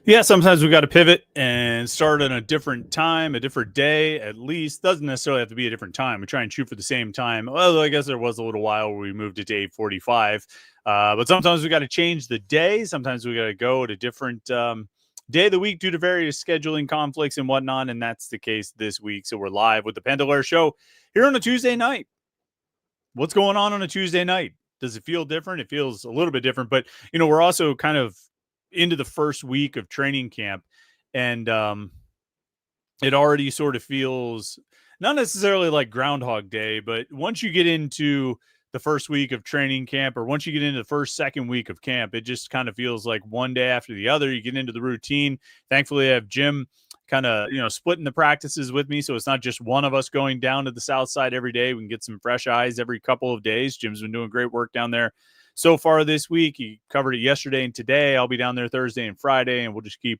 Yeah, sometimes we got to pivot and start on a different time, a different day, at least. Doesn't necessarily have to be a different time. We try and shoot for the same time. Well, I guess there was a little while where we moved it to 8:45. But sometimes we got to change the day. Sometimes we got to go at a different day of the week due to various scheduling conflicts and whatnot. And that's the case this week. So we're live with the Panther-Lair Show here on a Tuesday night. What's going on a Tuesday night? Does it feel different? It feels a little bit different, but we're also kind of into the first week of training camp, and it already sort of feels not necessarily like Groundhog Day, but once you get into the first week of training camp, or once you get into the second week of camp, it just kind of feels like one day after the other. You get into the routine. Thankfully, I have Jim kind of splitting the practices with me, so it's not just one of us going down to the south side every day. We can get some fresh eyes every couple of days. Jim's been doing great work down there so far this week. He covered it yesterday and today. I'll be down there Thursday and Friday, and we'll just keep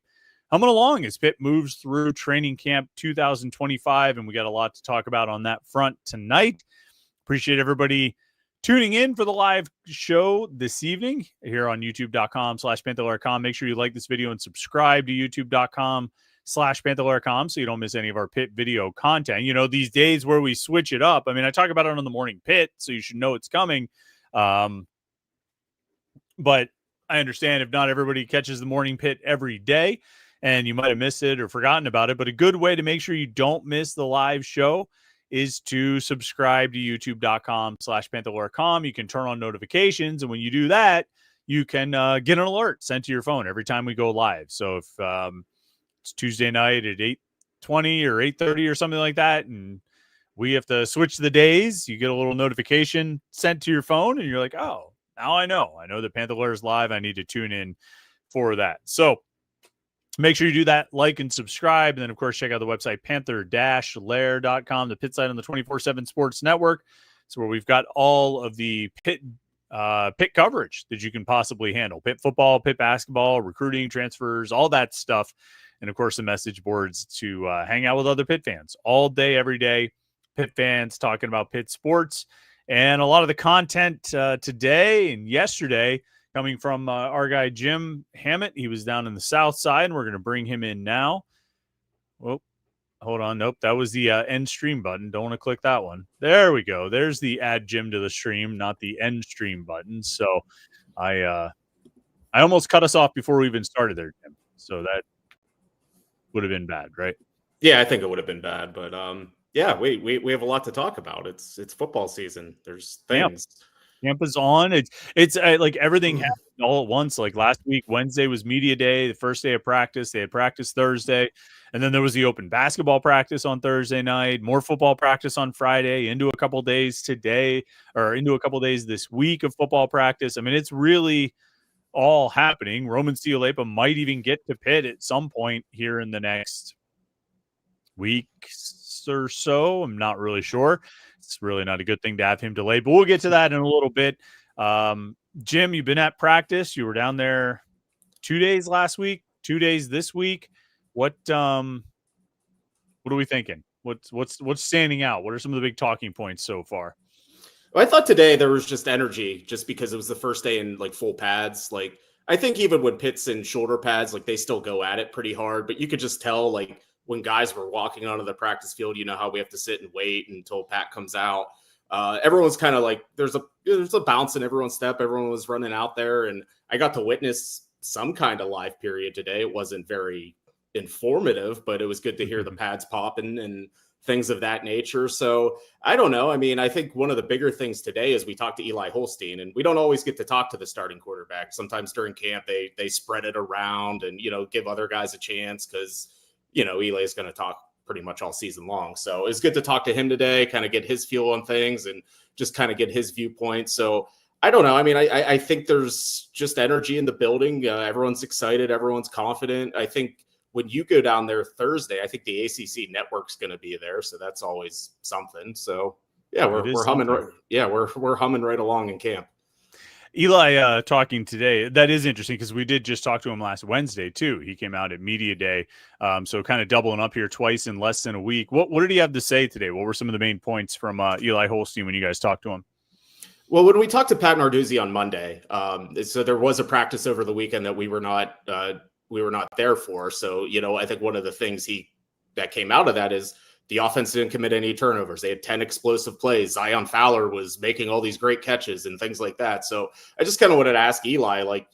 humming along as Pitt moves through training camp 2025, and we got a lot to talk about on that front tonight. Appreciate everybody tuning in for the live show this evening here on youtube.com/Panther-Lair.com. Make sure you like this video and subscribe to youtube.com/Panther-Lair.com so you don't miss any of our Pitt video content. These days where we switch it up, I mean, I talk about it on the morning Pitt, so you should know it's coming. But I understand if not everybody catches the morning Pitt every day, and you might have missed it or forgotten about it. But a good way to make sure you don't miss the live show is to subscribe to youtube.com/Panther-Lair.com. You can turn on notifications, and when you do that, you can get an alert sent to your phone every time we go live. So if it's Tuesday night at 8:20 or 8:30 or something like that, and we have to switch the days, you get a little notification sent to your phone, and you're like, oh, now I know that Panther-Lair is live. I need to tune in for that. So make sure you do that, like and subscribe. And then, of course, check out the website, Panther-Lair.com, the Pitt site on the 24/7 Sports Network. It's where we've got all of the Pitt coverage that you can possibly handle. Pitt football, Pitt basketball, recruiting, transfers, all that stuff. And, of course, the message boards to hang out with other Pitt fans all day, every day. Pitt fans talking about Pitt sports. And a lot of the content today and yesterday coming from our guy, Jim Hammett. He was down in the south side, and we're going to bring him in now. Oh, hold on. Nope, that was the end stream button. Don't want to click that one. There we go. There's the add Jim to the stream, not the end stream button. So I almost cut us off before we even started there, Jim. So that would have been bad, right? Yeah, I think it would have been bad, but yeah, we have a lot to talk about. It's football season. There's things. Camp is on. It's like everything happened all at once. Like last week, Wednesday was media day, the first day of practice. They had practice Thursday, and then there was the open basketball practice on Thursday night, more football practice on Friday, into a couple days today, or into a couple days this week of football practice. I mean, it's really all happening. Roman Steelepa might even get to Pitt at some point here in the next weeks or so. I'm not really sure. It's really not a good thing to have him delayed, but we'll get to that in a little bit. Jim, you've been at practice. You were down there 2 days last week, 2 days this week. What are we thinking? What's standing out? What are some of the big talking points so far? Well, I thought today there was just energy, just because it was the first day in like full pads. Like I think even when Pitt's in shoulder pads, like they still go at it pretty hard, but you could just tell like when guys were walking onto the practice field, how we have to sit and wait until Pat comes out. Everyone's kind of like, there's a bounce in everyone's step. Everyone was running out there, and I got to witness some kind of live period today. It wasn't very informative, but it was good to hear the pads popping and things of that nature. So I don't know. I mean, I think one of the bigger things today is we talked to Eli Holstein, and we don't always get to talk to the starting quarterback. Sometimes during camp, they spread it around and, give other guys a chance because, Eli is going to talk pretty much all season long. So it's good to talk to him today, kind of get his feel on things and just kind of get his viewpoint. So I don't know. I mean, I think there's just energy in the building. Everyone's excited. Everyone's confident. I think when you go down there Thursday, I think the ACC network's going to be there. So that's always something. So yeah, we're humming. We're humming right along in camp. Eli talking today, that is interesting because we did just talk to him last Wednesday too. He came out at media day, so kind of doubling up here twice in less than a week. What did he have to say today? What were some of the main points from Eli Holstein when you guys talked to him? Well, when we talked to Pat Narduzzi on Monday, so there was a practice over the weekend that we were not not there for. So, I think one of the things that came out of that is the offense didn't commit any turnovers. They had 10 explosive plays. Zion Fowler was making all these great catches and things like that. So I just kind of wanted to ask Eli, like,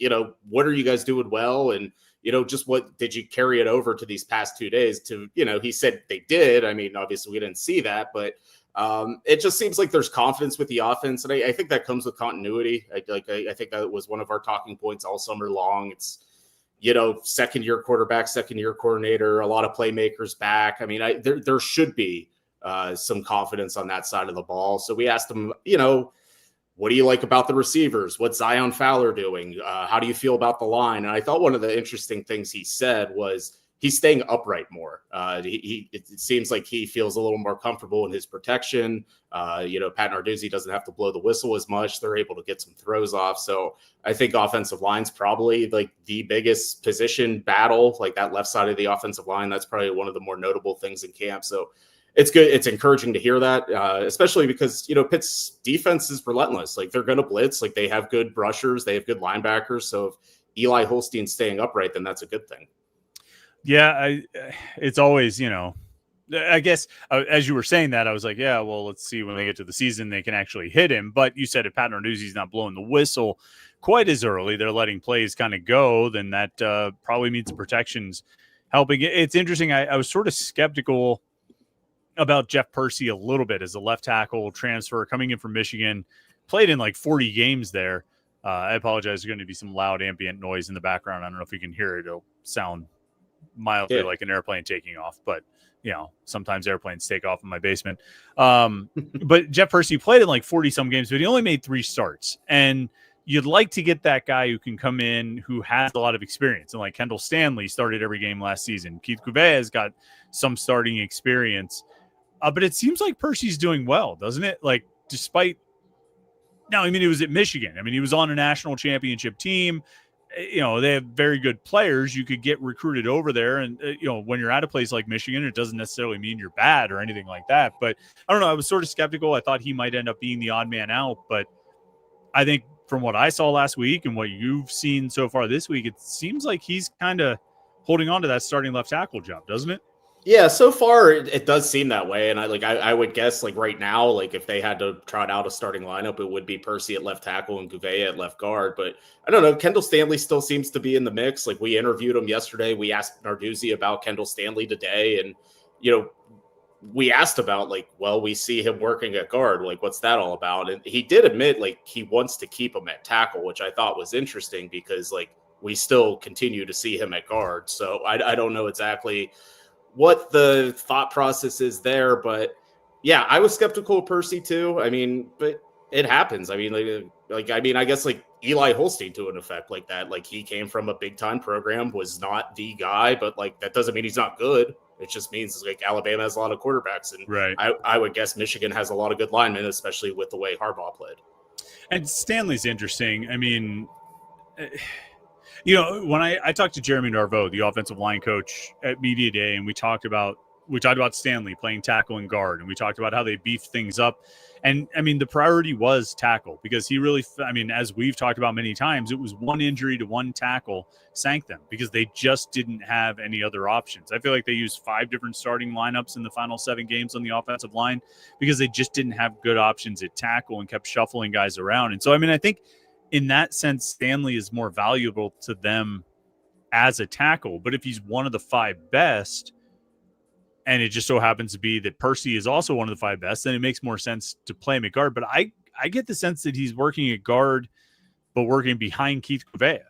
what are you guys doing well? And, just what did you carry it over to these past 2 days to, he said they did. I mean, obviously we didn't see that, but it just seems like there's confidence with the offense. And I think that comes with continuity. I think that was one of our talking points all summer long. It's, second year quarterback, second year coordinator, a lot of playmakers back. I mean, there should be some confidence on that side of the ball. So we asked him, what do you like about the receivers? What's Zion Fowler doing? How do you feel about the line? And I thought one of the interesting things he said was he's staying upright more. It seems like he feels a little more comfortable in his protection. Pat Narduzzi doesn't have to blow the whistle as much. They're able to get some throws off. So I think offensive line's probably like the biggest position battle, like that left side of the offensive line. That's probably one of the more notable things in camp. So it's good. It's encouraging to hear that, especially because, Pitt's defense is relentless. Like they're going to blitz. Like they have good rushers. They have good linebackers. So if Eli Holstein's staying upright, then that's a good thing. Yeah, it's always, I guess as you were saying that, I was like, yeah, well, let's see when they get to the season, they can actually hit him. But you said if Pat Narduzzi's not blowing the whistle quite as early, they're letting plays kind of go, then that probably means the protection's helping. It's interesting. I was sort of skeptical about Jeff Percy a little bit as a left tackle transfer coming in from Michigan, played in like 40 games there. I apologize. There's going to be some loud ambient noise in the background. I don't know if you can hear it. It'll sound mildly like an airplane taking off, but sometimes airplanes take off in my basement. But Jeff Percy played in like 40 some games, but he only made 3 starts. And you'd like to get that guy who can come in, who has a lot of experience. And like Kendall Stanley started every game last season. Keith Cuvea has got some starting experience. But it seems like Percy's doing well, doesn't it? Like, despite now, I mean, he was at Michigan. I mean, he was on a national championship team. They have very good players. You could get recruited over there. And, when you're at a place like Michigan, it doesn't necessarily mean you're bad or anything like that. But I don't know. I was sort of skeptical. I thought he might end up being the odd man out. But I think from what I saw last week and what you've seen so far this week, it seems like he's kind of holding on to that starting left tackle job, doesn't it? Yeah, so far it does seem that way, and I would guess like right now, like if they had to trot out a starting lineup, it would be Percy at left tackle and Cuvea at left guard. But I don't know, Kendall Stanley still seems to be in the mix. Like we interviewed him yesterday, we asked Narduzzi about Kendall Stanley today, and we asked about like, well, we see him working at guard, like what's that all about? And he did admit like he wants to keep him at tackle, which I thought was interesting because like we still continue to see him at guard. So I don't know exactly what the thought process is there, but yeah, I was skeptical of Percy too. I mean, but it happens. I mean, I guess like Eli Holstein to an effect like that. Like he came from a big time program, was not the guy, but like that doesn't mean he's not good. It just means like Alabama has a lot of quarterbacks, and right. I would guess Michigan has a lot of good linemen, especially with the way Harbaugh played. And Stanley's interesting. I mean, when I talked to Jeremy Narveau, the offensive line coach at Media Day, and we talked about Stanley playing tackle and guard, and we talked about how they beefed things up. And I mean, the priority was tackle because he really, as we've talked about many times, it was one injury to one tackle sank them because they just didn't have any other options. I feel like they used 5 different starting lineups in the final 7 games on the offensive line because they just didn't have good options at tackle and kept shuffling guys around. And so, I think in that sense, Stanley is more valuable to them as a tackle. But if he's one of the 5 best, and it just so happens to be that Percy is also one of the 5 best, then it makes more sense to play him at guard. But I get the sense that he's working at guard, but working behind Keith Cuvea.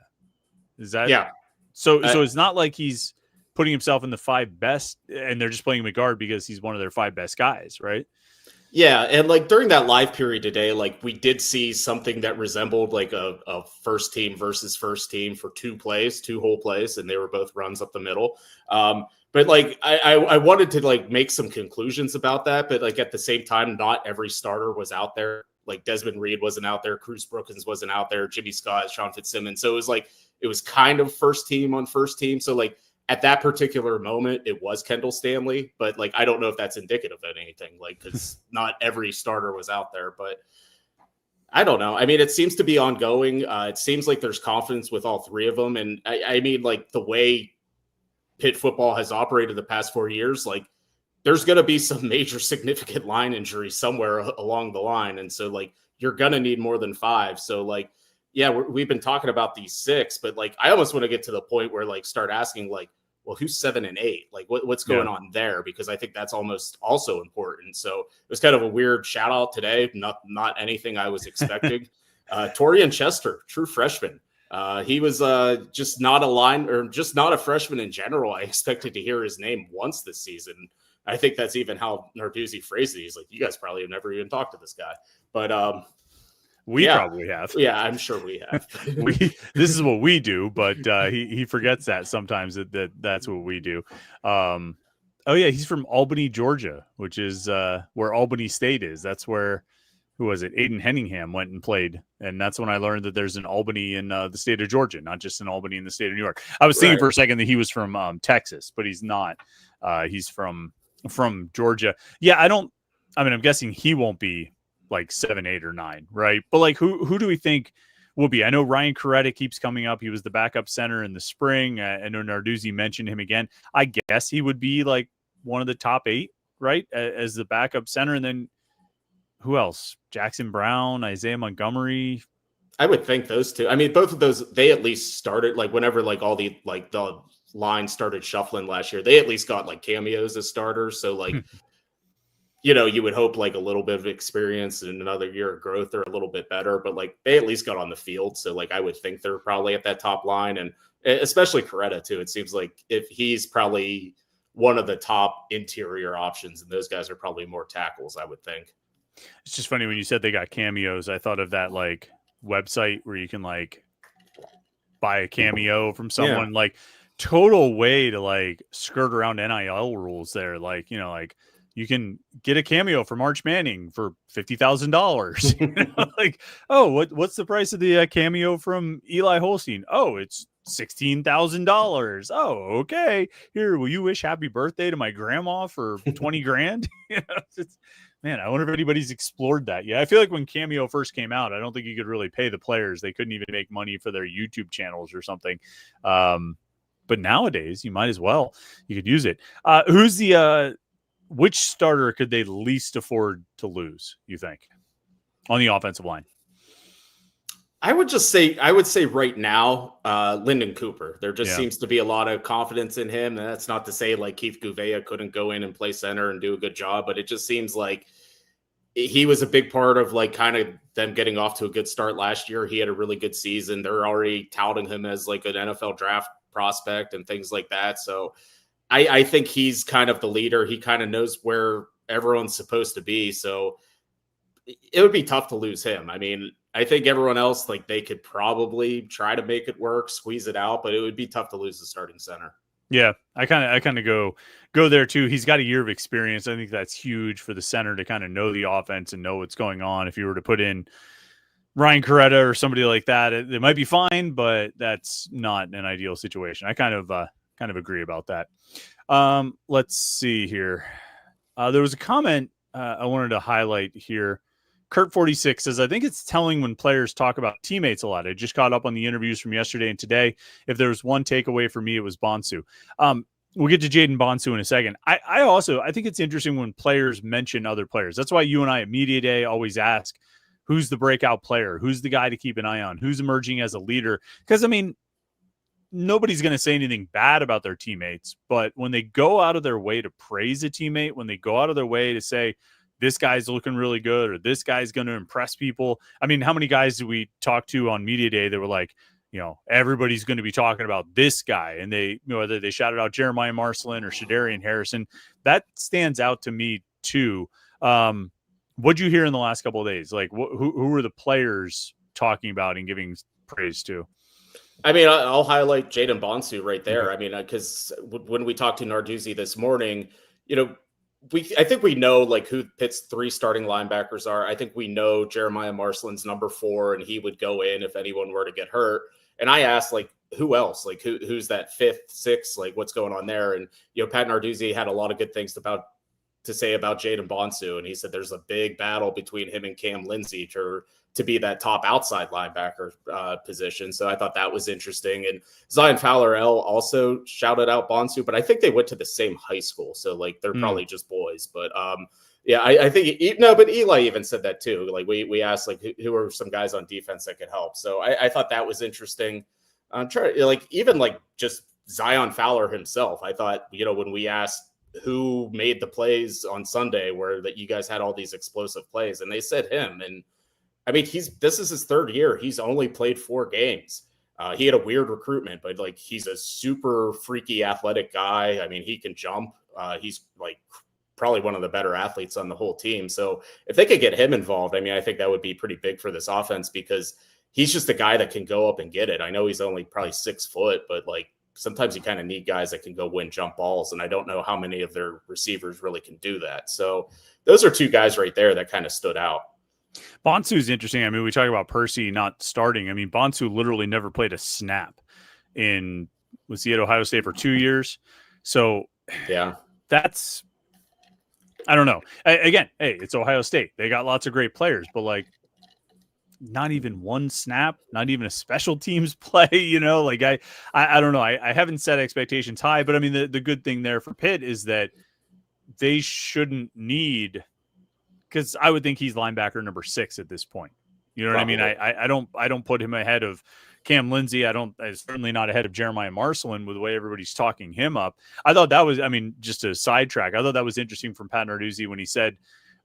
Is that? Yeah. So it's not like he's putting himself in the 5 best and they're just playing him at guard because he's one of their 5 best guys, right? Yeah, and like during that live period today, like we did see something that resembled like a first team versus first team for 2 whole plays, and they were both runs up the middle. But like I wanted to like make some conclusions about that, but like at the same time, not every starter was out there. Like Desmond Reed wasn't out there, Cruz Brookins wasn't out there, Jimmy Scott, Sean Fitzsimmons. So it was kind of first team on first team. So like at that particular moment, it was Kendall Stanley, but like I don't know if that's indicative of anything, like because not every starter was out there. But I don't know. I mean, it seems to be ongoing. It seems like there's confidence with all three of them. And I mean, like the way Pitt football has operated the past 4 years, like there's going to be some major significant line injuries somewhere along the line. And so like, you're going to need more than five. So like, yeah, we've been talking about these six, but like, I almost want to get to the point where like start asking like, well, who's 7 and 8? Like what's going on there? Because I think that's almost also important. So it was kind of a weird shout out today. Not anything I was expecting. Torian Chester, true freshman. He was just not a line or just not a freshman in general. I expected to hear his name once this season. I think that's even how Narduzzi phrased it. He's like, you guys probably have never even talked to this guy. But we probably have. Yeah, I'm sure we have. This is what we do, but he forgets that sometimes that's what we do. Oh yeah, he's from Albany, Georgia, which is where Albany State is. That's where, who was it? Aiden Henningham went and played, and that's when I learned that there's an Albany in the state of Georgia, not just an Albany in the state of New York. I was thinking for a second that he was from Texas, but he's not. He's from Georgia. Yeah, I'm guessing he won't be like 7, 8, or 9, right? But like, who do we think will be? I know Ryan Coretta keeps coming up. He was the backup center in the spring. I know Narduzzi mentioned him again. I guess he would be like one of the top 8, right, as the backup center. And then who else? Jackson Brown, Isaiah Montgomery. I would think those two. I mean, both of those, they at least started like whenever like all the line started shuffling last year, they at least got like cameos as starters. So like, you would hope like a little bit of experience and another year of growth, they're a little bit better, but like they at least got on the field. So like, I would think they're probably at that top line, and especially Coretta too. It seems like if he's probably one of the top interior options, and those guys are probably more tackles, I would think. It's just funny when you said they got cameos. I thought of that like website where you can like buy a cameo from someone. Like total way to like skirt around NIL rules there. Like, like you can get a cameo from Arch Manning for $50,000. Like, oh, what's the price of the cameo from Eli Holstein? Oh, it's $16,000. Oh, okay. Here, will you wish happy birthday to my grandma for 20 grand? Man, I wonder if anybody's explored that. Yeah, I feel like when Cameo first came out, I don't think you could really pay the players. They couldn't even make money for their YouTube channels or something. But nowadays, you might as well. You could use it. Who's the which starter could they least afford to lose, you think, on the offensive line? I would say right now, Lyndon Cooper. There just seems to be a lot of confidence in him. And that's not to say like Keith Gouveia couldn't go in and play center and do a good job, but it just seems like he was a big part of like kind of them getting off to a good start last year. He had a really good season. They're already touting him as like an NFL draft prospect and things like that. So I think he's kind of the leader. He kind of knows where everyone's supposed to be. So it would be tough to lose him. I mean, I think everyone else, like they could probably try to make it work, squeeze it out, but it would be tough to lose the starting center. Yeah, I kind of go there too. He's got a year of experience. I think that's huge for the center to kind of know the offense and know what's going on. If you were to put in Ryan Coretta or somebody like that, it might be fine, but that's not an ideal situation. I kind of agree about that. Let's see here. There was a comment I wanted to highlight here. Kurt46 says, I think it's telling when players talk about teammates a lot. I just caught up on the interviews from yesterday and today. If there was one takeaway for me, it was Bonsu. We'll get to Jaden Bonsu in a second. I think it's interesting when players mention other players. That's why you and I at Media Day always ask, who's the breakout player? Who's the guy to keep an eye on? Who's emerging as a leader? Because, I mean, nobody's going to say anything bad about their teammates, but when they go out of their way to praise a teammate, when they go out of their way to say, this guy's looking really good, or this guy's going to impress people. I mean, how many guys do we talk to on Media Day that were like, everybody's going to be talking about this guy, and they, whether they shouted out Jeremiah Marcelin or Shadarian Harrison, that stands out to me too. What'd you hear in the last couple of days? Like, who were the players talking about and giving praise to? I mean, I'll highlight Jaden Bonsu right there. I mean, because when we talked to Narduzzi this morning, I think we know like who Pitt's 3 starting linebackers are. I think we know Jeremiah Marcelin's number 4, and he would go in if anyone were to get hurt. And I asked like, who else? Like who's that 5th, 6th? Like what's going on there? And Pat Narduzzi had a lot of good things to say about Jaden Bonsu, and he said there's a big battle between him and Cam Lindsey to be that top outside linebacker position. So I thought that was interesting. And Zion Fowler-El also shouted out Bonsu, but I think they went to the same high school. So like they're probably just boys. But yeah, I think but Eli even said that too. Like we asked like who are some guys on defense that could help. So I thought that was interesting. I'm trying like even like just Zion Fowler himself. I thought, when we asked who made the plays on Sunday where that you guys had all these explosive plays, and they said him. And I mean, this is his third year. He's only played 4 games. He had a weird recruitment, but like he's a super freaky athletic guy. I mean, he can jump. He's like probably one of the better athletes on the whole team. So if they could get him involved, I mean, I think that would be pretty big for this offense because he's just a guy that can go up and get it. I know he's only probably 6 foot, but like sometimes you kind of need guys that can go win jump balls. And I don't know how many of their receivers really can do that. So those are 2 guys right there that kind of stood out. Bonsu's interesting. I mean, we talk about Percy not starting. I mean, Bonsu literally never played a snap was he at Ohio State for 2 years? So yeah, that's, I don't know. Again, hey, it's Ohio State. They got lots of great players, but like not even one snap, not even a special teams play, like I don't know. I haven't set expectations high, but I mean, the good thing there for Pitt is that they shouldn't need, because I would think he's linebacker number 6 at this point. You know Probably. What I mean? I don't put him ahead of Cam Lindsey. I'm certainly not ahead of Jeremiah Marcelin with the way everybody's talking him up. I thought that was, I mean, just a sidetrack. I thought that was interesting from Pat Narduzzi when he said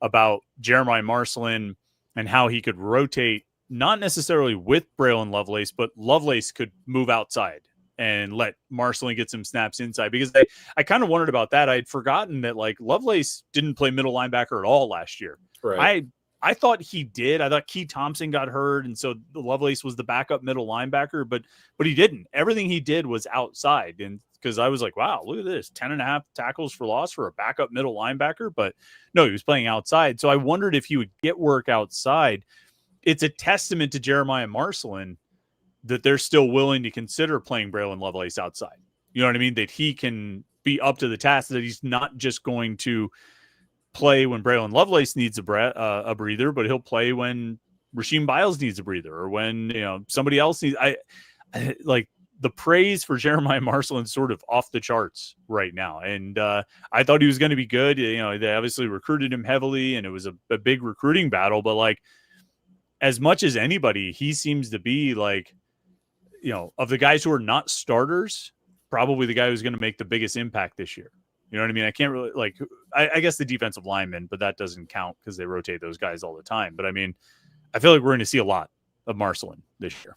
about Jeremiah Marcelin and how he could rotate, not necessarily with Braylon Lovelace, but Lovelace could move outside and let Marcelin get some snaps inside, because I kind of wondered about that. I'd forgotten that like Lovelace didn't play middle linebacker at all last year. Right. I thought he did. I thought Key Thompson got hurt, and so Lovelace was the backup middle linebacker, but he didn't. Everything he did was outside, and because I was like, wow, look at this, 10.5 tackles for loss for a backup middle linebacker. But no, he was playing outside. So I wondered if he would get work outside. It's a testament to Jeremiah Marcelin that they're still willing to consider playing Braylon Lovelace outside. You know what I mean? That he can be up to the task, that he's not just going to play when Braylon Lovelace needs a breather, but he'll play when Rasheem Biles needs a breather, or when somebody else needs. I like the praise for Jeremiah Marcelin sort of off the charts right now, and I thought he was going to be good. They obviously recruited him heavily, and it was a big recruiting battle. But like, as much as anybody, he seems to be like, of the guys who are not starters, probably the guy who's going to make the biggest impact this year. You know what I mean? I can't really I guess the defensive lineman, but that doesn't count because they rotate those guys all the time. But I mean, I feel like we're going to see a lot of Marcelin this year.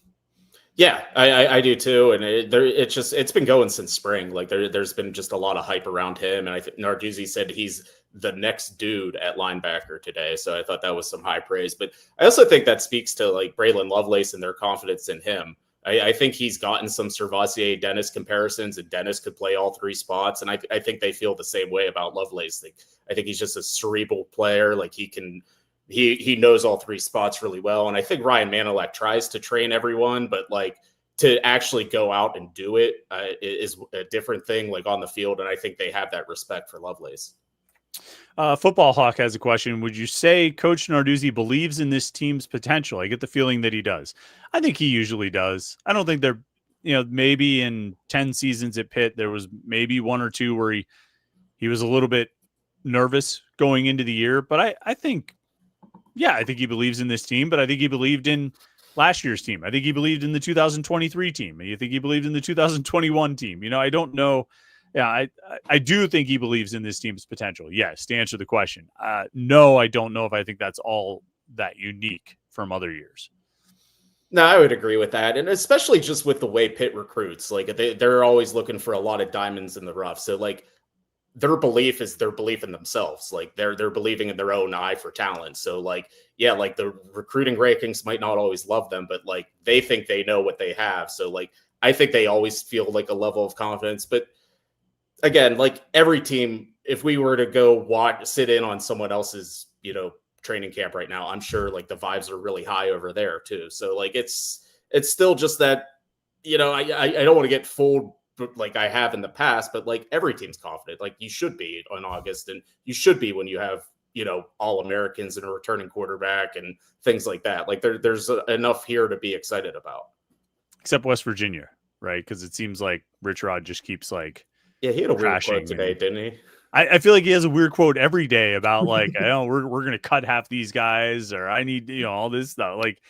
Yeah, I do too. And it's been going since spring. Like there's been just a lot of hype around him. And I think Narduzzi said he's the next dude at linebacker today. So I thought that was some high praise. But I also think that speaks to like Braylon Lovelace and their confidence in him. I think he's gotten some Servassier Dennis comparisons, and Dennis could play all 3 spots. And I think they feel the same way about Lovelace. Like, I think he's just a cerebral player. Like he knows all 3 spots really well. And I think Ryan Manilek tries to train everyone, but like to actually go out and do it is a different thing, like on the field. And I think they have that respect for Lovelace. Football Hawk has a question. Would you say Coach Narduzzi believes in this team's potential? I get the feeling that he does. I think he usually does. I don't think maybe in 10 seasons at Pitt, there was maybe 1 or 2 where he was a little bit nervous going into the year. But I think he believes in this team, but I think he believed in last year's team. I think he believed in the 2023 team. I think he believed in the 2021 team. I don't know. Yeah, I do think he believes in this team's potential. Yes, to answer the question. No, I don't know if I think that's all that unique from other years. No, I would agree with that. And especially just with the way Pitt recruits. Like they're always looking for a lot of diamonds in the rough. So like their belief is their belief in themselves. Like they're believing in their own eye for talent. So like, yeah, like the recruiting rankings might not always love them, but like they think they know what they have. So like I think they always feel like a level of confidence. But again, like every team, if we were to go sit in on someone else's, training camp right now, I'm sure like the vibes are really high over there too. So like, it's still just that, I don't want to get fooled like I have in the past, but like every team's confident. Like you should be on August, and you should be when you have All-Americans and a returning quarterback and things like that. Like there's enough here to be excited about. Except West Virginia, right? Because it seems like Rich Rod just keeps like he had a weird quote today, didn't he? I feel like he has a weird quote every day about like, I know we're gonna cut half these guys, or I need all this stuff. Like,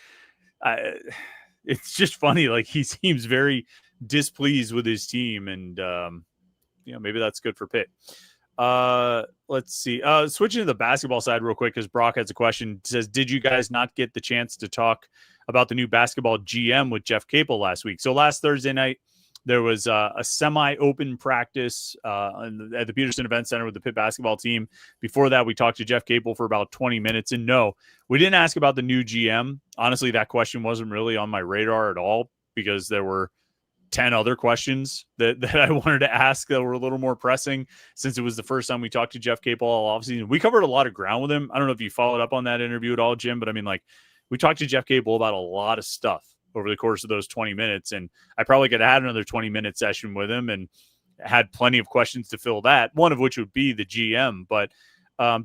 it's just funny. Like he seems very displeased with his team, and maybe that's good for Pitt. Let's see. Switching to the basketball side real quick, because Brock has a question. It says, did you guys not get the chance to talk about the new basketball GM with Jeff Capel last week? So last Thursday night, there was a semi-open practice at the Peterson Event Center with the Pitt basketball team. Before that, we talked to Jeff Capel for about 20 minutes. And no, we didn't ask about the new GM. Honestly, that question wasn't really on my radar at all, because there were 10 other questions that I wanted to ask that were a little more pressing, since it was the first time we talked to Jeff Capel all offseason. We covered a lot of ground with him. I don't know if you followed up on that interview at all, Jim, but I mean, like, we talked to Jeff Capel about a lot of stuff over the course of those 20 minutes. And I probably could have had another 20-minute session with him and had plenty of questions to fill that, one of which would be the GM. But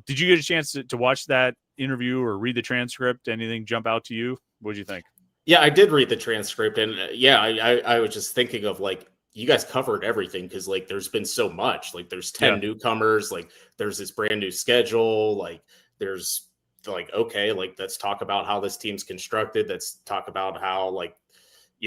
did you get a chance to watch that interview or read the transcript? Anything jump out to you? What did you think? Yeah, I did read the transcript, and I was just thinking of, like, you guys covered everything, because like there's been so much. Like there's 10 newcomers, like there's this brand new schedule, like there's like, okay, like let's talk about how this team's constructed. Let's talk about how, like,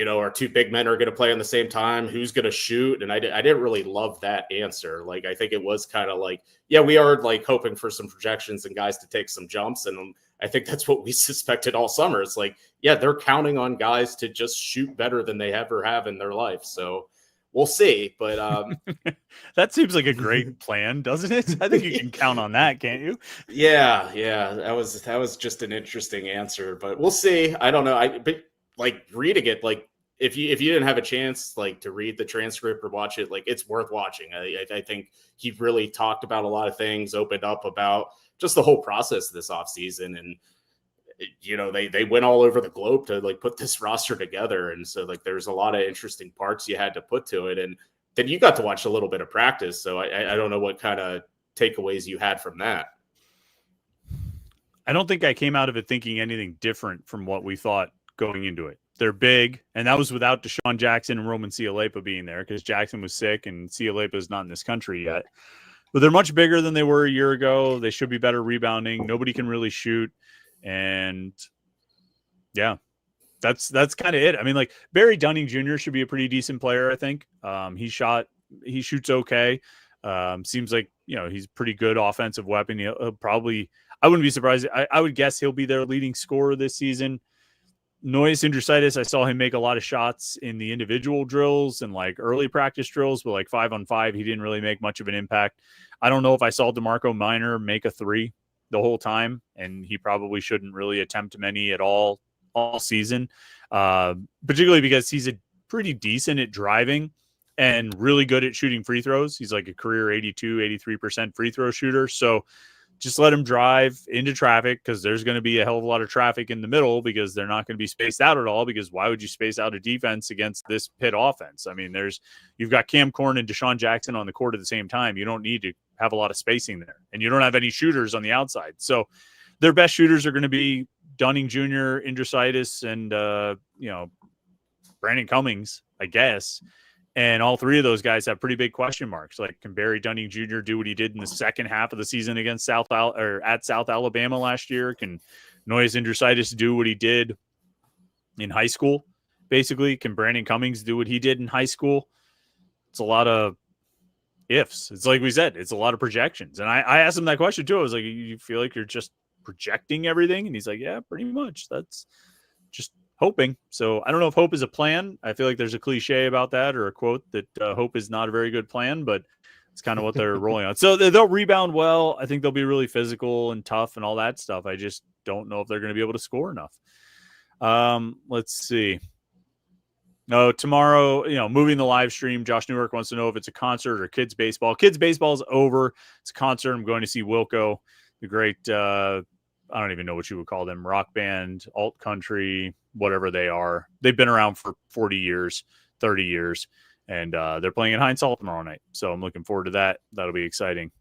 our two big men are going to play on the same time, who's going to shoot. And I didn't really love that answer. Like, I think it was kind of like, yeah, we are like hoping for some projections and guys to take some jumps. And I think that's what we suspected all summer. It's like, yeah, they're counting on guys to just shoot better than they ever have in their life. So we'll see. But that seems like a great plan, doesn't it? I think you can count on that, can't you? Yeah. That was just an interesting answer, but we'll see. I don't know. But like reading it, like if you didn't have a chance like to read the transcript or watch it, like it's worth watching. I think he really talked about a lot of things, opened up about just the whole process of this offseason. And they went all over the globe to like put this roster together. And so like there's a lot of interesting parts you had to put to it. And then you got to watch a little bit of practice. So I don't know what kind of takeaways you had from that. I don't think I came out of it thinking anything different from what we thought going into it. They're big, and that was without Deshaun Jackson and Roman Cialepa being there, because Jackson was sick and Cialepa is not in this country yet. But they're much bigger than they were a year ago. They should be better rebounding. Nobody can really shoot. And yeah, that's kind of it. I mean, like Barry Dunning Jr. should be a pretty decent player, I think. He shoots okay. Seems like, he's a pretty good offensive weapon. He'll probably, I wouldn't be surprised. I would guess he'll be their leading scorer this season. Noise Indrusitis, I saw him make a lot of shots in the individual drills and like early practice drills, but like 5-on-5, he didn't really make much of an impact. I don't know if I saw DeMarco Minor make a three the whole time, and he probably shouldn't really attempt many at all season, particularly because he's a pretty decent at driving and really good at shooting free throws. He's like a career 83% free throw shooter. So just let him drive into traffic, because there's going to be a hell of a lot of traffic in the middle, because they're not going to be spaced out at all, because why would you space out a defense against this Pitt offense? I mean, you've got Cam Corn and Deshaun Jackson on the court at the same time. You don't need to have a lot of spacing there, and you don't have any shooters on the outside. So their best shooters are going to be Dunning Jr., Indrusitis, and, Brandon Cummings, I guess. And all three of those guys have pretty big question marks. Like, can Barry Dunning Jr. do what he did in the second half of the season against South Alabama last year? Can Noise Indrusitis do what he did in high school? Basically, can Brandon Cummings do what he did in high school? It's a lot of ifs. It's like we said, it's a lot of projections. And I asked him that question too. I was like, you feel like you're just projecting everything? And he's like, yeah, pretty much. That's just hoping. So I don't know if hope is a plan. I feel like there's a cliche about that, or a quote that hope is not a very good plan, but it's kind of what they're rolling on. So they'll rebound well. I think they'll be really physical and tough and all that stuff. I just don't know if they're going to be able to score enough. Let's see. No, tomorrow, moving the live stream, Josh Newark wants to know if it's a concert or kids baseball. Kids baseball is over. It's a concert. I'm going to see Wilco, the great, I don't even know what you would call them, rock band, alt country, whatever they are. They've been around for 40 years, 30 years, and they're playing at Heinz Hall tomorrow night. So I'm looking forward to that. That'll be exciting.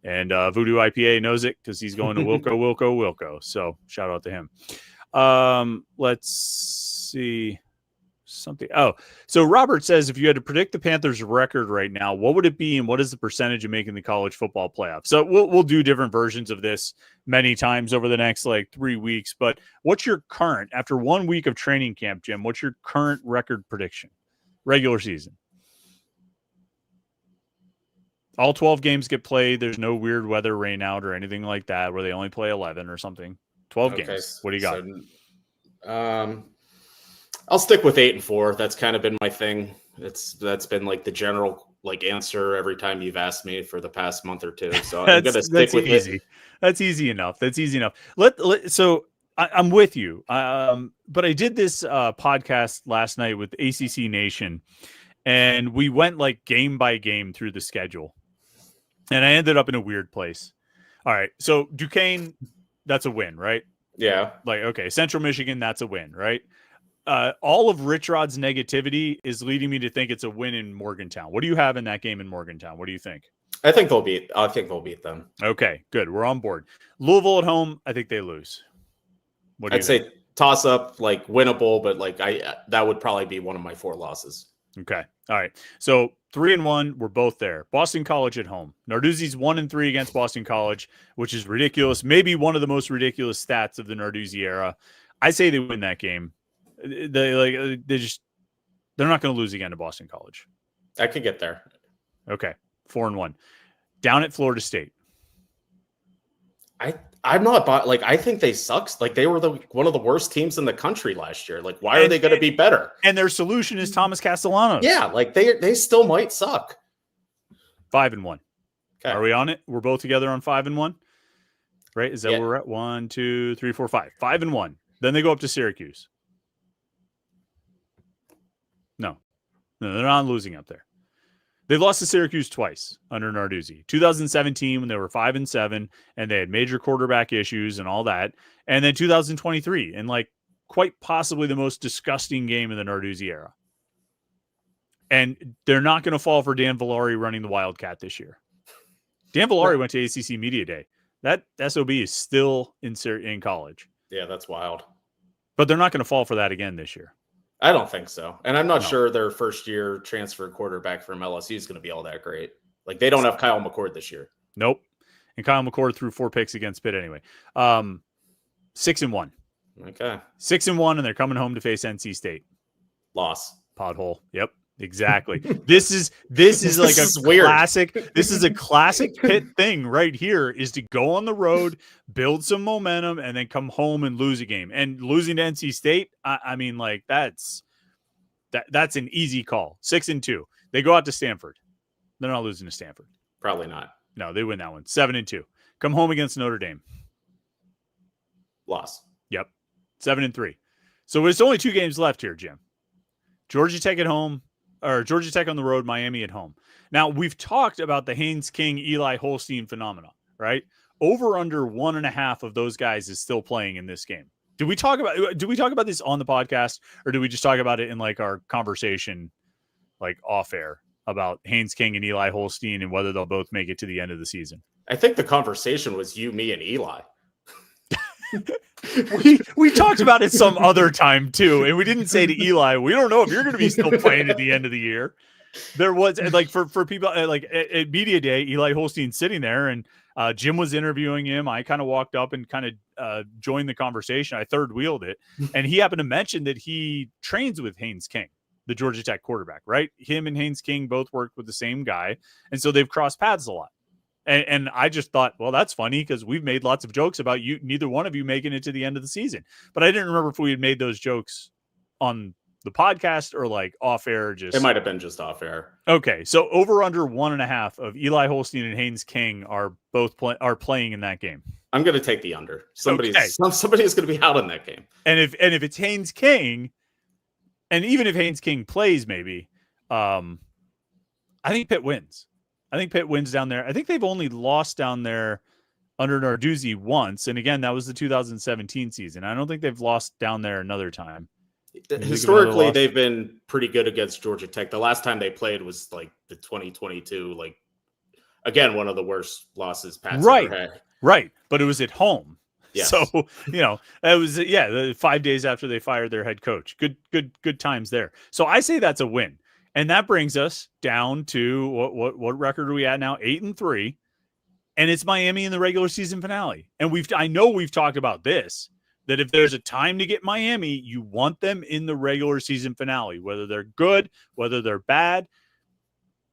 And Voodoo IPA knows it because he's going to Wilco. So shout out to him. Let's see something. Oh, so Robert says, if you had to predict the Panthers record right now, what would it be? And what is the percentage of making the college football playoff? So we'll do different versions of this many times over the next 3 weeks. But what's your current, after 1 week of training camp, Jim, what's your current record prediction? Regular season. All 12 games get played. There's no weird weather rain out or anything like that where they only play 11 or something. 12 games. What do you got? I'll stick with 8-4. That's kind of been my thing. That's been the general answer every time you've asked me for the past month or two. So I'm going to stick with easy. That's easy enough. So I'm with you. But I did this podcast last night with ACC Nation, and we went game by game through the schedule. And I ended up in a weird place. All right. So Duquesne, that's a win, right? Yeah. Okay. Central Michigan, that's a win, right? All of Rich Rod's negativity is leading me to think it's a win in Morgantown. What do you have in that game in Morgantown? What do you think? I think they'll beat them. Okay, good. We're on board. Louisville at home, I think they lose. I'd say toss up, winnable, but that would probably be one of my 4 losses. Okay. All right. So 3-1, we're both there. Boston College at home. Narduzzi's 1-3 against Boston College, which is ridiculous. Maybe one of the most ridiculous stats of the Narduzzi era. I say they win that game. They're not going to lose again to Boston College. I could get there. Okay. 4-1. Down at Florida State. I'm not I think they suck. They were one of the worst teams in the country last year. Why are they going to be better? And their solution is Thomas Castellanos. Yeah, they still might suck. 5-1. Okay. Are we on it? We're both together on 5-1. Right? Is that where we're at? 1, 2, 3, 4, 5. 5-1. Then they go up to Syracuse. No, they're not losing up there. They've lost to Syracuse twice under Narduzzi. 2017 when they were 5-7 and they had major quarterback issues and all that. And then 2023 and quite possibly the most disgusting game in the Narduzzi era. And they're not going to fall for Dan Villari running the Wildcat this year. Dan Villari went to ACC Media Day. That SOB is still in college. Yeah, that's wild. But they're not going to fall for that again this year. I don't think so. And I'm not sure their first-year transfer quarterback from LSU is going to be all that great. They don't have Kyle McCord this year. Nope. And Kyle McCord threw 4 picks against Pitt anyway. 6-1. Okay. 6-1, and they're coming home to face NC State. Loss. Pothole. Yep. Exactly. This is classic. This is a classic Pitt thing right here, is to go on the road, build some momentum, and then come home and lose a game. And losing to NC State, that's an easy call. 6-2. They go out to Stanford. They're not losing to Stanford. Probably not. No, they win that one. 7-2. Come home against Notre Dame. Loss. Yep. 7-3. So it's only 2 games left here, Jim. Georgia Tech at home. Or Georgia Tech on the road, Miami at home. Now, we've talked about the Haynes King, Eli Holstein phenomena, right? Over under 1.5 of those guys is still playing in this game. Do we talk about this on the podcast, or do we just talk about it in our conversation, off air, about Haynes King and Eli Holstein and whether they'll both make it to the end of the season? I think the conversation was you, me, and Eli. We talked about it some other time too, and we didn't say to Eli, we don't know if you're going to be still playing at the end of the year. There was for people at media day, Eli Holstein sitting there, and Jim was interviewing him. I kind of walked up and kind of joined the conversation. I third wheeled it, and he happened to mention that he trains with Haynes King, the Georgia Tech quarterback. Right, him and Haynes King both worked with the same guy, and so they've crossed paths a lot. And I just thought, well, that's funny because we've made lots of jokes about you, neither one of you making it to the end of the season. But I didn't remember if we had made those jokes on the podcast or off air. It might have been just off air. Okay, so over under 1.5 of Eli Holstein and Haynes King are both playing in that game. I'm going to take the under. Somebody is going to be out in that game. And if it's Haynes King, and even if Haynes King plays, maybe, I think Pitt wins. I think Pitt wins down there. I think they've only lost down there under Narduzzi once. And again, that was the 2017 season. I don't think they've lost down there another time. Historically, they've been pretty good against Georgia Tech. The last time they played was the 2022. again, one of the worst losses Pat's Right. ever had. Right. But it was at home. Yes. So, it was 5 days after they fired their head coach. Good times there. So I say that's a win. And that brings us down to what record are we at now? 8-3. And it's Miami in the regular season finale. And I know we've talked about this, that if there's a time to get Miami, you want them in the regular season finale, whether they're good, whether they're bad.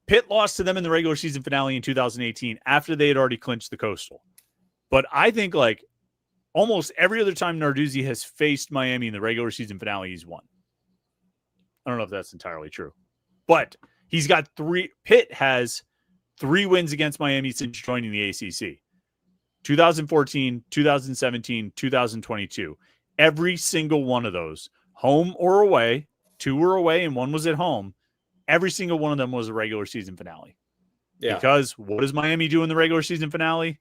Pitt lost to them in the regular season finale in 2018 after they had already clinched the Coastal. But I think like almost every other time Narduzzi has faced Miami in the regular season finale, he's won. I don't know if that's entirely true, but he's got 3. Pitt has 3 wins against Miami since joining the ACC. 2014, 2017, 2022. Every single one of those, home or away, 2 were away and 1 was at home. Every single one of them was a regular season finale. Yeah. Because what does Miami do in the regular season finale?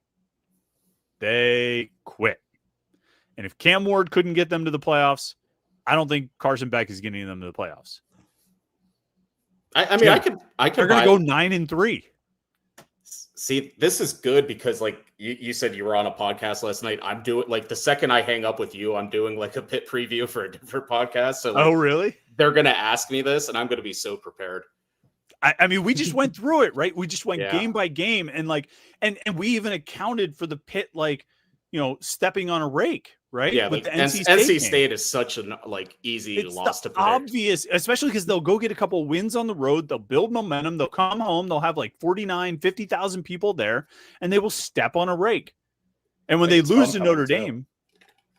They quit. And if Cam Ward couldn't get them to the playoffs, I don't think Carson Beck is getting them to the playoffs. I mean, I could. They're going to go 9-3. See, this is good because, like you said, you were on a podcast last night. I'm doing like the second I hang up with you, I'm doing like a Pitt preview for a different podcast. So, like, oh, really? They're going to ask me this, and I'm going to be so prepared. I mean, we just went through it, right? We just went game by game, and like, and we even accounted for the Pitt, like, stepping on a rake, right? Yeah, with like the NC State is such an easy loss to predict. Obvious, especially because they'll go get a couple wins on the road. They'll build momentum. They'll come home. They'll have like 50,000 people there, and they will step on a rake. And when they lose to Notre Dame,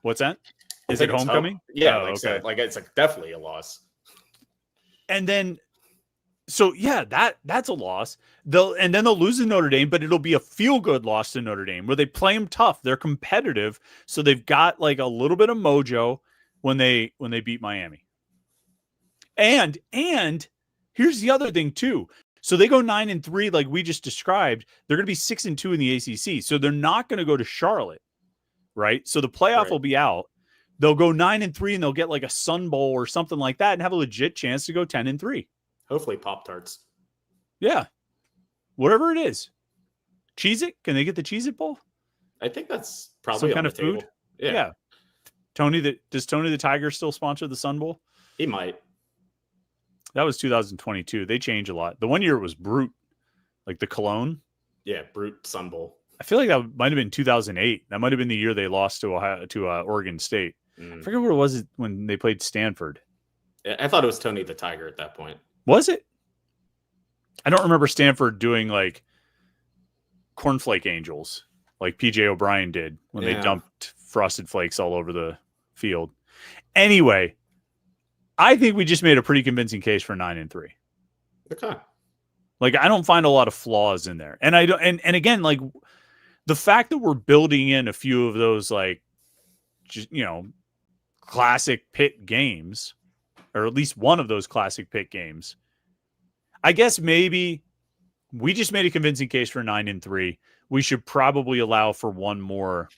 what's that? Is it homecoming? Yeah, okay. It's like definitely a loss. And then, so yeah, that's a loss. Then they'll lose to Notre Dame, but it'll be a feel-good loss to Notre Dame where they play them tough. They're competitive, so they've got like a little bit of mojo when they beat Miami. And here's the other thing too. So they go 9-3, like we just described. They're going to be 6-2 in the ACC, so they're not going to go to Charlotte, right? So the playoff will be out. They'll go 9-3, and they'll get like a Sun Bowl or something like that, and have a legit chance to go 10-3. Hopefully Pop-Tarts. Yeah. Whatever it is. Cheez-It? Can they get the Cheez-It Bowl? I think that's probably some kind of food. Yeah. Does Tony the Tiger still sponsor the Sun Bowl? He might. That was 2022. They change a lot. The one year it was Brute, like the Cologne. Yeah, Brute Sun Bowl. I feel like that might have been 2008. That might have been the year they lost to Oregon State. I forget what it was when they played Stanford. I thought it was Tony the Tiger at that point. Was it? I don't remember Stanford doing like cornflake angels like PJ O'Brien did when they dumped Frosted Flakes all over the field. Anyway, I think we just made a pretty convincing case for 9-3. Okay. Like, I don't find a lot of flaws in there. And I don't, and again, like the fact that we're building in a few of those, like, just, classic Pitt games, or at least one of those classic Pitt games, I guess maybe we just made a convincing case for 9-3. We should probably allow for one more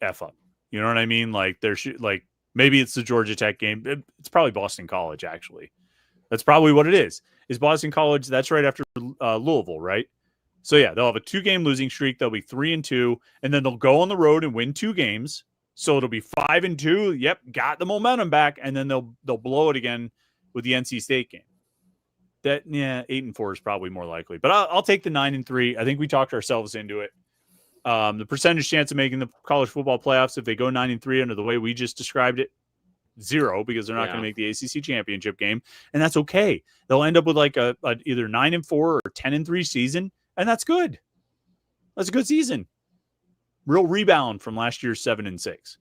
F up. You know what I mean? Like there should, like, maybe it's the Georgia Tech game. It's probably Boston College, actually. That's probably what it is. Is Boston College? That's right after Louisville, right? So yeah, they'll have a 2-game losing streak. They'll be 3-2, and then they'll go on the road and win 2 games. So it'll be 5-2. Yep, got the momentum back, and then they'll blow it again with the NC State game. 8-4 is probably more likely, but I'll take the 9-3. I think we talked ourselves into it. The percentage chance of making the college football playoffs if they go 9-3 under the way we just described it, 0, because they're not going to make the ACC championship game, and that's okay. They'll end up with like a either 9-4 or 10-3 season, and that's good. That's a good season. Real rebound from last year's 7-6.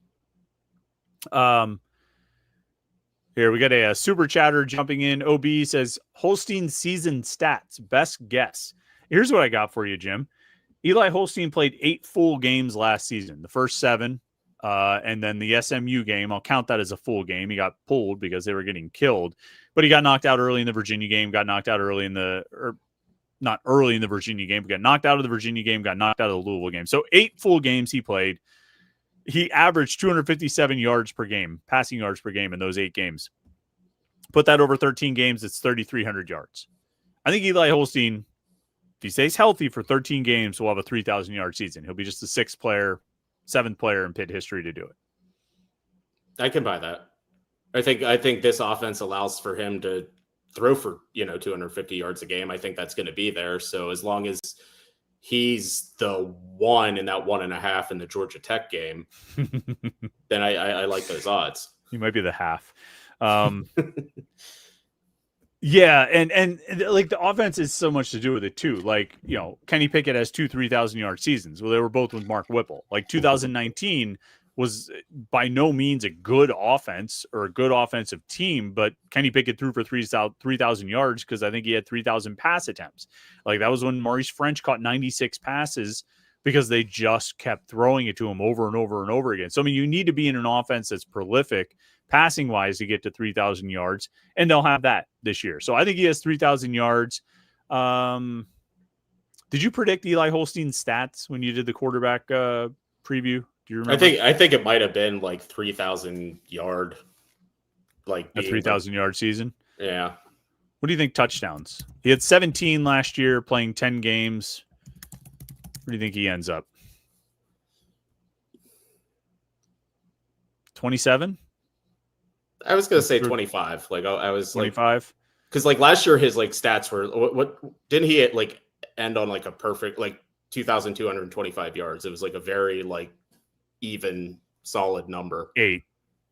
Here we got a super chatter jumping in. OB says Holstein season stats, best guess. Here's what I got for you, Jim. Eli Holstein played 8 full games last season. The first 7, and then the SMU game. I'll count that as a full game. He got pulled because they were getting killed, but he got knocked out early in the Virginia game. Got knocked out early in the, or not early in the Virginia game, but got knocked out of the Virginia game. Got knocked out of the Louisville game. So 8 full games he played. He averaged 257 yards per game, passing yards per game in those 8 games. Put that over 13 games, it's 3,300 yards. I think Eli Holstein If he stays healthy for 13 games, we'll have a 3,000-yard season. He'll be just the seventh player in Pitt history to do it. I can buy that. I think this offense allows for him to throw for 250 yards a game. I think that's going to be there. So as long as he's the one in that 1.5 in the Georgia Tech game, then I like those odds. He might be the half. Yeah, and like the offense is so much to do with it too. Like, Kenny Pickett has 2 3,000-yard seasons. Well, they were both with Mark Whipple. Like 2019 was by no means a good offense or a good offensive team, but Kenny Pickett threw for 3,000 yards because I think he had 3,000 pass attempts. Like that was when Maurice French caught 96 passes because they just kept throwing it to him over and over and over again. So, I mean, you need to be in an offense that's prolific passing wise to get to 3,000 yards, and they'll have that this year. So I think he has 3,000 yards. Did you predict Eli Holstein's stats when you did the quarterback preview? Do you remember? I think it might have been like 3,000 yard, like a 3,000 yard season. Yeah. What do you think touchdowns? He had 17 last year, playing 10 games. Where do you think he ends up? 27? I was going to say 25. Like I was 25. Because like last year his like stats were what didn't he like end on like a perfect like 2,225 yards? It was like a very like even solid number.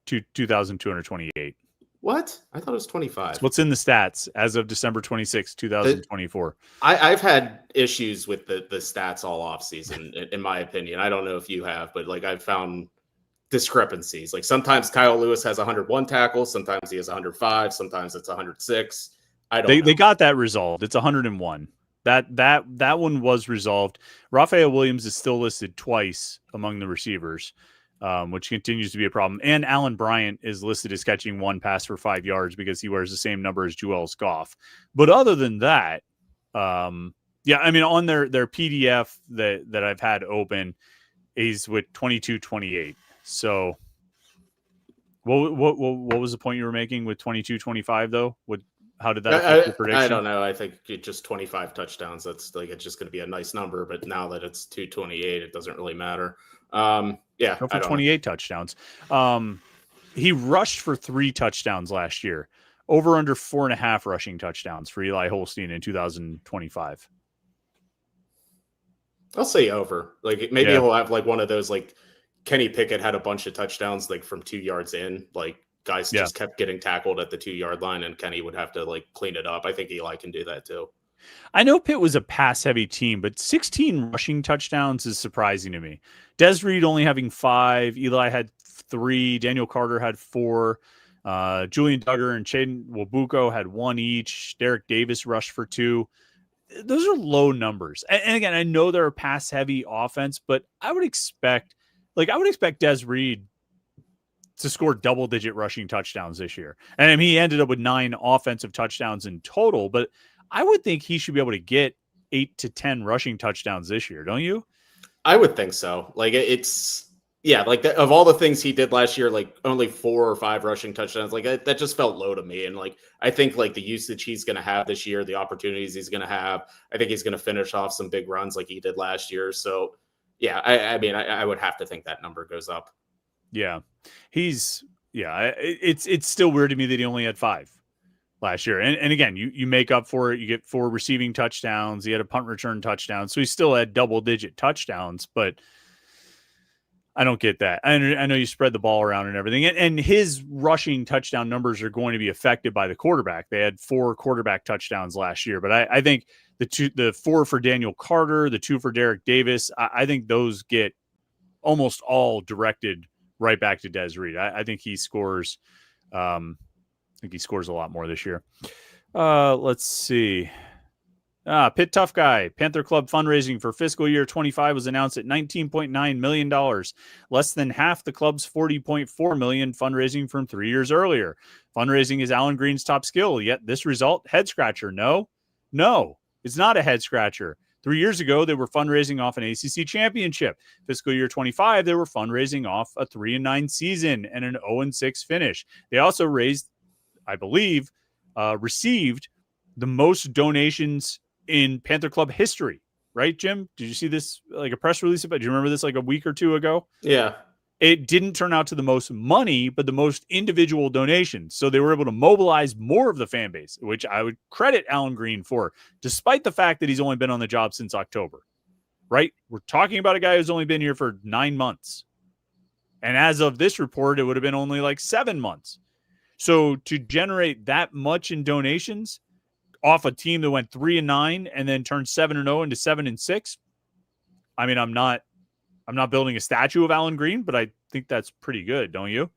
2,228. What? I thought it was 25. What's in the stats as of December 26, 2024? I've had issues with the stats all off season, in my opinion. I don't know if you have, but like I've found discrepancies. Like sometimes Kyle Lewis has 101 tackles, sometimes he has 105, sometimes it's 106. They got that resolved. It's 101. That one was resolved. Raphael Williams is still listed twice among the receivers, which continues to be a problem. And Allen Bryant is listed as catching 1 pass for 5 yards because he wears the same number as Joel Goff. But other than that, yeah, I mean, on their PDF that I've had open, he's with 22-28. So what was the point you were making with 22-25 though? How did that affect your prediction? I don't know. I think it just 25 touchdowns. That's like, it's just going to be a nice number, but now that it's 228, it doesn't really matter. Yeah. Go for 28 touchdowns. He rushed for 3 touchdowns last year, over under 4.5 rushing touchdowns for Eli Holstein in 2025. I'll say over. Like maybe he'll have like one of those, like Kenny Pickett had a bunch of touchdowns, like from 2 yards in, like guys just kept getting tackled at the 2-yard line and Kenny would have to like clean it up. I think Eli can do that too. I know Pitt was a pass heavy team, but 16 rushing touchdowns is surprising to me. Des Reed only having 5, Eli had 3, Daniel Carter had 4, Julian Duggar and Chaden Wabuko had 1 each. Derek Davis rushed for 2. Those are low numbers. And again, I know they're a pass heavy offense, but I would expect Des Reed to score double-digit rushing touchdowns this year. And I mean, he ended up with 9 offensive touchdowns in total, but I would think he should be able to get 8 to 10 rushing touchdowns this year, don't you? I would think so. Like like of all the things he did last year, like only 4 or 5 rushing touchdowns, like that just felt low to me. And like, I think like the usage he's going to have this year, the opportunities he's going to have, I think he's going to finish off some big runs like he did last year. So yeah, I mean, I would have to think that number goes up. Yeah, it's still weird to me that he only had 5 last year. And again, you make up for it. You get 4 receiving touchdowns. He had a punt return touchdown. So he still had double-digit touchdowns, but I don't get that. I know you spread the ball around and everything. And his rushing touchdown numbers are going to be affected by the quarterback. They had 4 quarterback touchdowns last year. But I think the 4 for Daniel Carter, the 2 for Derek Davis, I think those get almost all directed right back to Des Reed. I think he scores. I think he scores a lot more this year. Let's see. Pitt Tough Guy. Panther Club fundraising for fiscal year 25 was announced at $19.9 million, less than half the club's $40.4 million fundraising from 3 years earlier. Fundraising is Alan Green's top skill, yet this result, head scratcher. No, it's not a head scratcher. 3 years ago, they were fundraising off an ACC championship. Fiscal year 25, they were fundraising off a 3-9 season and an 0-6 finish. They also received the most donations in Panther Club history, right, Jim? Did you see this, like a press release about? Do you remember this like a week or two ago? Yeah. It didn't turn out to the most money, but the most individual donations. So they were able to mobilize more of the fan base, which I would credit Alan Green for, despite the fact that he's only been on the job since October, right? We're talking about a guy who's only been here for 9 months. And as of this report, it would have been only like 7 months. So to generate that much in donations off a team that went 3-9 and then turned 7-0 into 7-6, I mean, I'm not building a statue of Alan Green, but I think that's pretty good, don't you?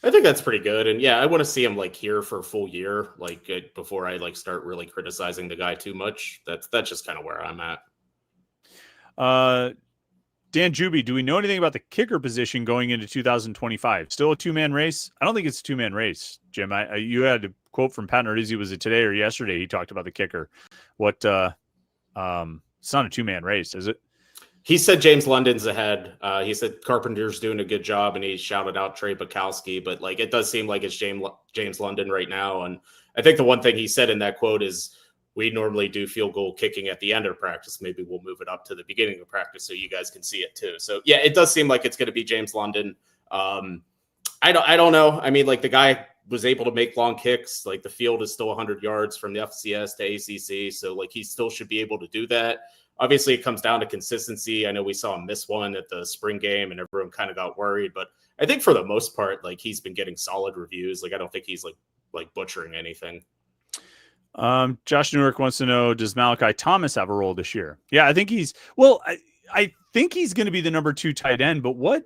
I think that's pretty good. And yeah, I want to see him like here for a full year, like before I like start really criticizing the guy too much. That's just kind of where I'm at. Dan Juby, do we know anything about the kicker position going into 2025? Still a two-man race? I don't think it's a two-man race, Jim. You had a quote from Pat Narduzzi, was it today or yesterday? He talked about the kicker. It's not a two-man race, is it? He said James London's ahead. He said Carpenter's doing a good job, and he shouted out Trey Bukowski. But like, it does seem like it's James London right now. And I think the one thing he said in that quote is, we normally do field goal kicking at the end of practice. Maybe we'll move it up to the beginning of practice so you guys can see it too. So yeah, it does seem like it's going to be James London. I don't know. I mean, like, the guy was able to make long kicks. Like, the field is still 100 yards from the FCS to ACC. So like, he still should be able to do that. Obviously, it comes down to consistency. I know we saw him miss one at the spring game and everyone kind of got worried, but I think for the most part, like, he's been getting solid reviews. Like, I don't think he's like butchering anything. Josh Newark wants to know, does Malachi Thomas have a role this year? Yeah, I think I think he's going to be the number 2 tight end, but what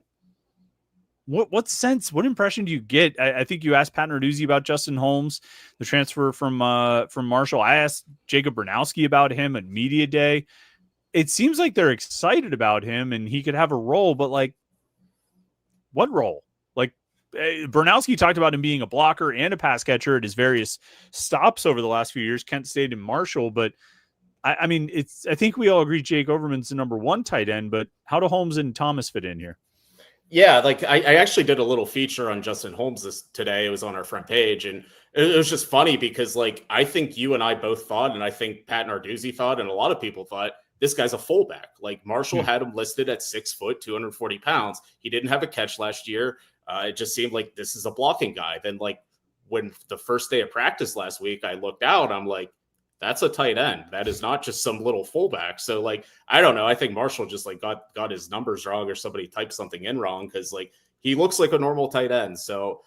impression do you get? I think you asked Pat Narduzzi about Justin Holmes, the transfer from Marshall. I asked Jacob Bernowski about him at media day. It seems like they're excited about him and he could have a role, but like, what role? Like, Bernowski talked about him being a blocker and a pass catcher at his various stops over the last few years, Kent State and Marshall. But I mean, I think we all agree Jake Overman's the number 1 tight end, but how do Holmes and Thomas fit in here? Yeah, like I actually did a little feature on Justin Holmes today. It was on our front page, and it was just funny because, like, I think you and I both thought, and I think Pat Narduzzi thought, and a lot of people thought, this guy's a fullback. Like, Marshall had him listed at 6 foot, 240 pounds. He didn't have a catch last year. It just seemed like this is a blocking guy. Then, like, when the first day of practice last week, I looked out, I'm like, that's a tight end. That is not just some little fullback. So, like, I don't know. I think Marshall just like got his numbers wrong, or somebody typed something in wrong, because like, he looks like a normal tight end. So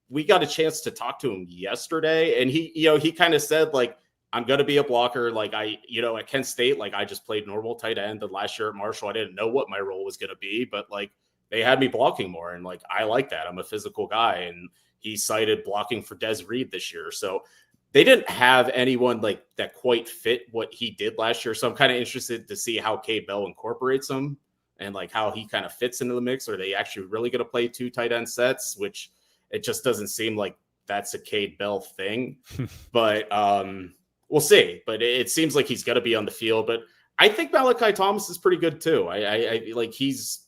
we got a chance to talk to him yesterday, and he kind of said, like, I'm going to be a blocker. Like, at Kent State, like, I just played normal tight end. And last year at Marshall, I didn't know what my role was going to be, but like, they had me blocking more. And like, I like that. I'm a physical guy. And he cited blocking for Des Reed this year. So they didn't have anyone like that quite fit what he did last year. So I'm kind of interested to see how Cade Bell incorporates him and like how he kind of fits into the mix. Are they actually really going to play 2 tight end sets, which it just doesn't seem like that's a Cade Bell thing, but we'll see. But it seems like he's going to be on the field. But I think Malachi Thomas is pretty good too. I like he's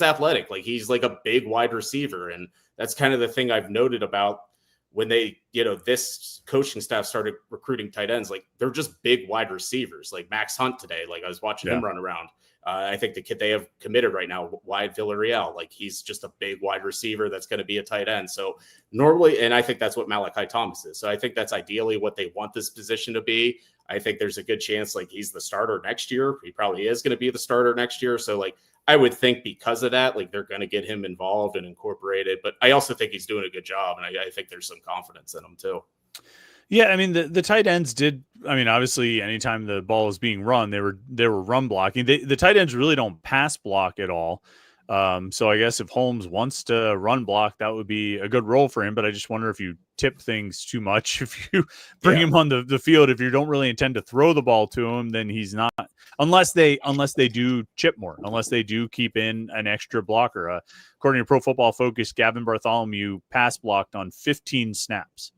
athletic. Like, he's like a big wide receiver. And that's kind of the thing I've noted about when they, this coaching staff started recruiting tight ends. Like, they're just big wide receivers. Like Max Hunt today, like, I was watching him run around. I think the kid they have committed right now, Wyatt Villarreal, like, he's just a big wide receiver that's going to be a tight end. So normally, and I think that's what Malachi Thomas is. So I think that's ideally what they want this position to be. I think there's a good chance, like, he's the starter next year. He probably is going to be the starter next year. So, like, I would think because of that, like, they're going to get him involved and incorporated. But I also think he's doing a good job, and I think there's some confidence in him too. Yeah, I mean, the tight ends did. I mean, obviously, anytime the ball is being run, they were run blocking. The tight ends really don't pass block at all. So I guess if Holmes wants to run block, that would be a good role for him. But I just wonder if you tip things too much, if you bring him on the field, if you don't really intend to throw the ball to him, then he's not. Unless they do chip more, unless they do keep in an extra blocker. According to Pro Football Focus, Gavin Bartholomew pass blocked on 15 snaps.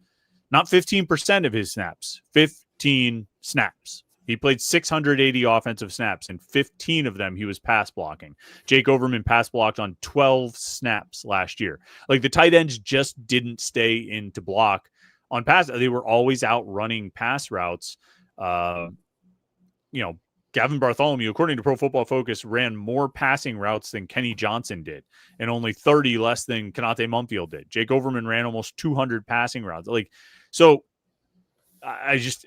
Not 15% of his snaps, 15 snaps. He played 680 offensive snaps, and 15 of them he was pass blocking. Jake Overman pass blocked on 12 snaps last year. Like, the tight ends just didn't stay in to block on pass. They were always out running pass routes. Gavin Bartholomew, according to Pro Football Focus, ran more passing routes than Kenny Johnson did, and only 30 less than Konate Mumfield did. Jake Overman ran almost 200 passing routes. So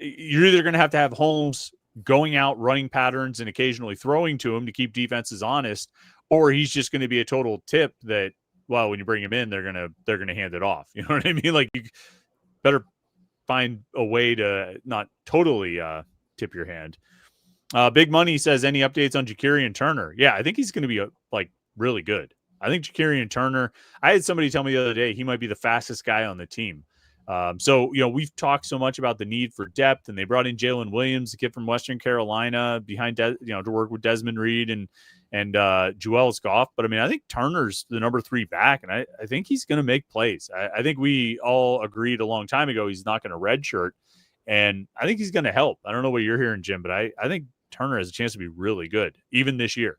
you're either going to have Holmes going out, running patterns, and occasionally throwing to him to keep defenses honest, or he's just going to be a total tip that, well, when you bring him in, they're going to hand it off. You know what I mean? Like, you better find a way to not totally tip your hand. Big Money says, any updates on Ja'Kirian Turner? Yeah, I think he's going to be really good. I think Ja'Kirian Turner, I had somebody tell me the other day he might be the fastest guy on the team. So we've talked so much about the need for depth, and they brought in Jalen Williams, the kid from Western Carolina, behind to work with Desmond Reed and Joel's Goff. But I mean, I think Turner's the number 3 back, and I think he's going to make plays. I think we all agreed a long time ago he's not going to redshirt, and I think he's going to help. I don't know what you're hearing, Jim, but I think Turner has a chance to be really good, even this year.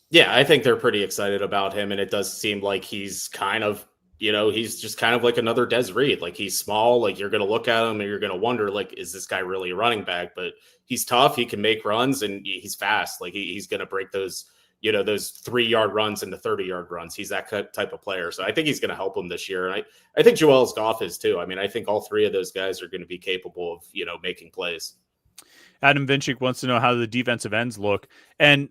Yeah, I think they're pretty excited about him, and it does seem like he's kind of, he's just kind of like another Des Reed. Like, he's small, like you're going to look at him and you're going to wonder, like, is this guy really a running back? But he's tough, he can make runs, and he's fast. Like, he's going to break those, those 3-yard runs into 30-yard runs. He's that type of player. So I think he's going to help him this year. And I think Joel's Goff is too. I mean, I think all 3 of those guys are going to be capable of, making plays. Adam Vinchik wants to know how the defensive ends look. And,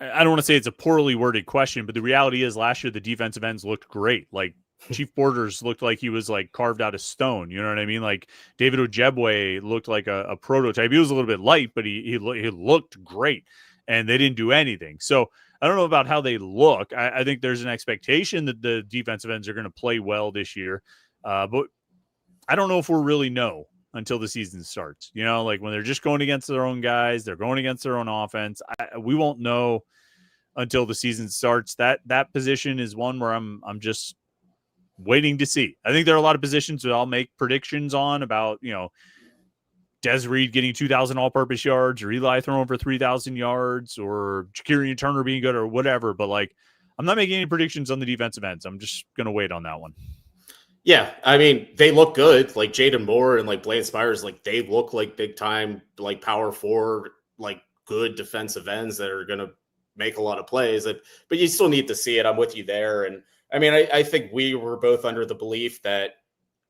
I don't want to say it's a poorly worded question, but the reality is last year the defensive ends looked great. Like, Chief Borders looked like he was like carved out of stone. You know what I mean? Like, David Ojebwe looked like a prototype. He was a little bit light, but he looked great, and they didn't do anything. So I don't know about how they look. I think there's an expectation that the defensive ends are going to play well this year. But I don't know if we'll really know until the season starts. Like when they're just going against their own guys, they're going against their own offense. We won't know until the season starts. That position is one where I'm just waiting to see. I think there are a lot of positions that I'll make predictions on about, Des Reed getting 2,000 all-purpose yards, or Eli throwing for 3,000 yards, or Ja'Kirian Turner being good, or whatever. But I'm not making any predictions on the defensive ends. I'm just going to wait on that one. Yeah, I mean, they look good. Like Jaden Moore and Blaine Spires, they look like big time, power forward, good defensive ends that are going to make a lot of plays. But you still need to see it. I'm with you there. And I mean, I think we were both under the belief that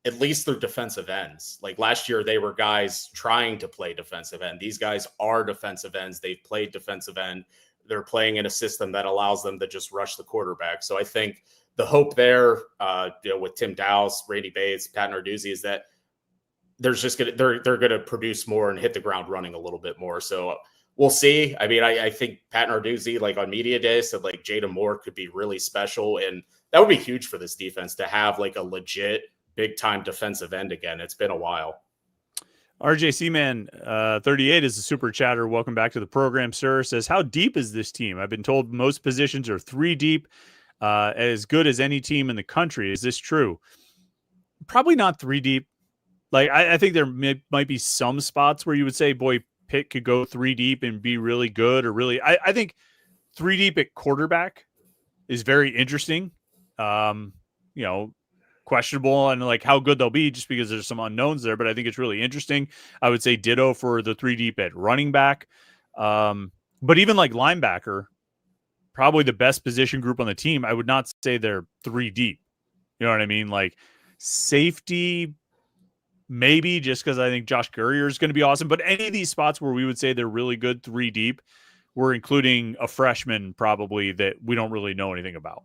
at least they're defensive ends. Like last year, they were guys trying to play defensive end. These guys are defensive ends. They've played defensive end. They're playing in a system that allows them to just rush the quarterback. So I think the hope there, with Tim Dowse, Randy Bates, Pat Narduzzi, is that they're going to produce more and hit the ground running a little bit more. So we'll see. I mean, I think Pat Narduzzi, on media day, said Jaden Moore could be really special, and that would be huge for this defense to have a legit big time defensive end again. It's been a while. RJC Man 38 is a super chatter. Welcome back to the program, sir. Says, how deep is this team? I've been told most positions are 3 deep. As good as any team in the country. Is this true? Probably not 3 deep. I think there might be some spots where you would say, boy, Pitt could go 3 deep and be really good, or really. I think 3 deep at quarterback is very interesting. Questionable on how good they'll be just because there's some unknowns there, but I think it's really interesting. I would say ditto for the 3 deep at running back. But even linebacker, probably the best position group on the team, I would not say they're 3 deep. You know what I mean? Safety, maybe, just because I think Josh Gurrier is going to be awesome. But any of these spots where we would say they're really good 3 deep, we're including a freshman probably that we don't really know anything about.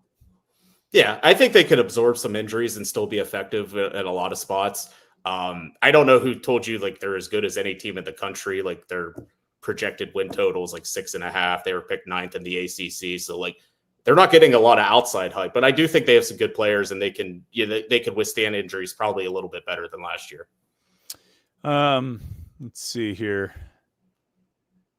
Yeah, I think they could absorb some injuries and still be effective at a lot of spots. I don't know who told you they're as good as any team in the country. Their projected win totals 6.5. They were picked 9th in the ACC, so they're not getting a lot of outside hype. But I do think they have some good players, and they can withstand injuries probably a little bit better than last year. Let's see here.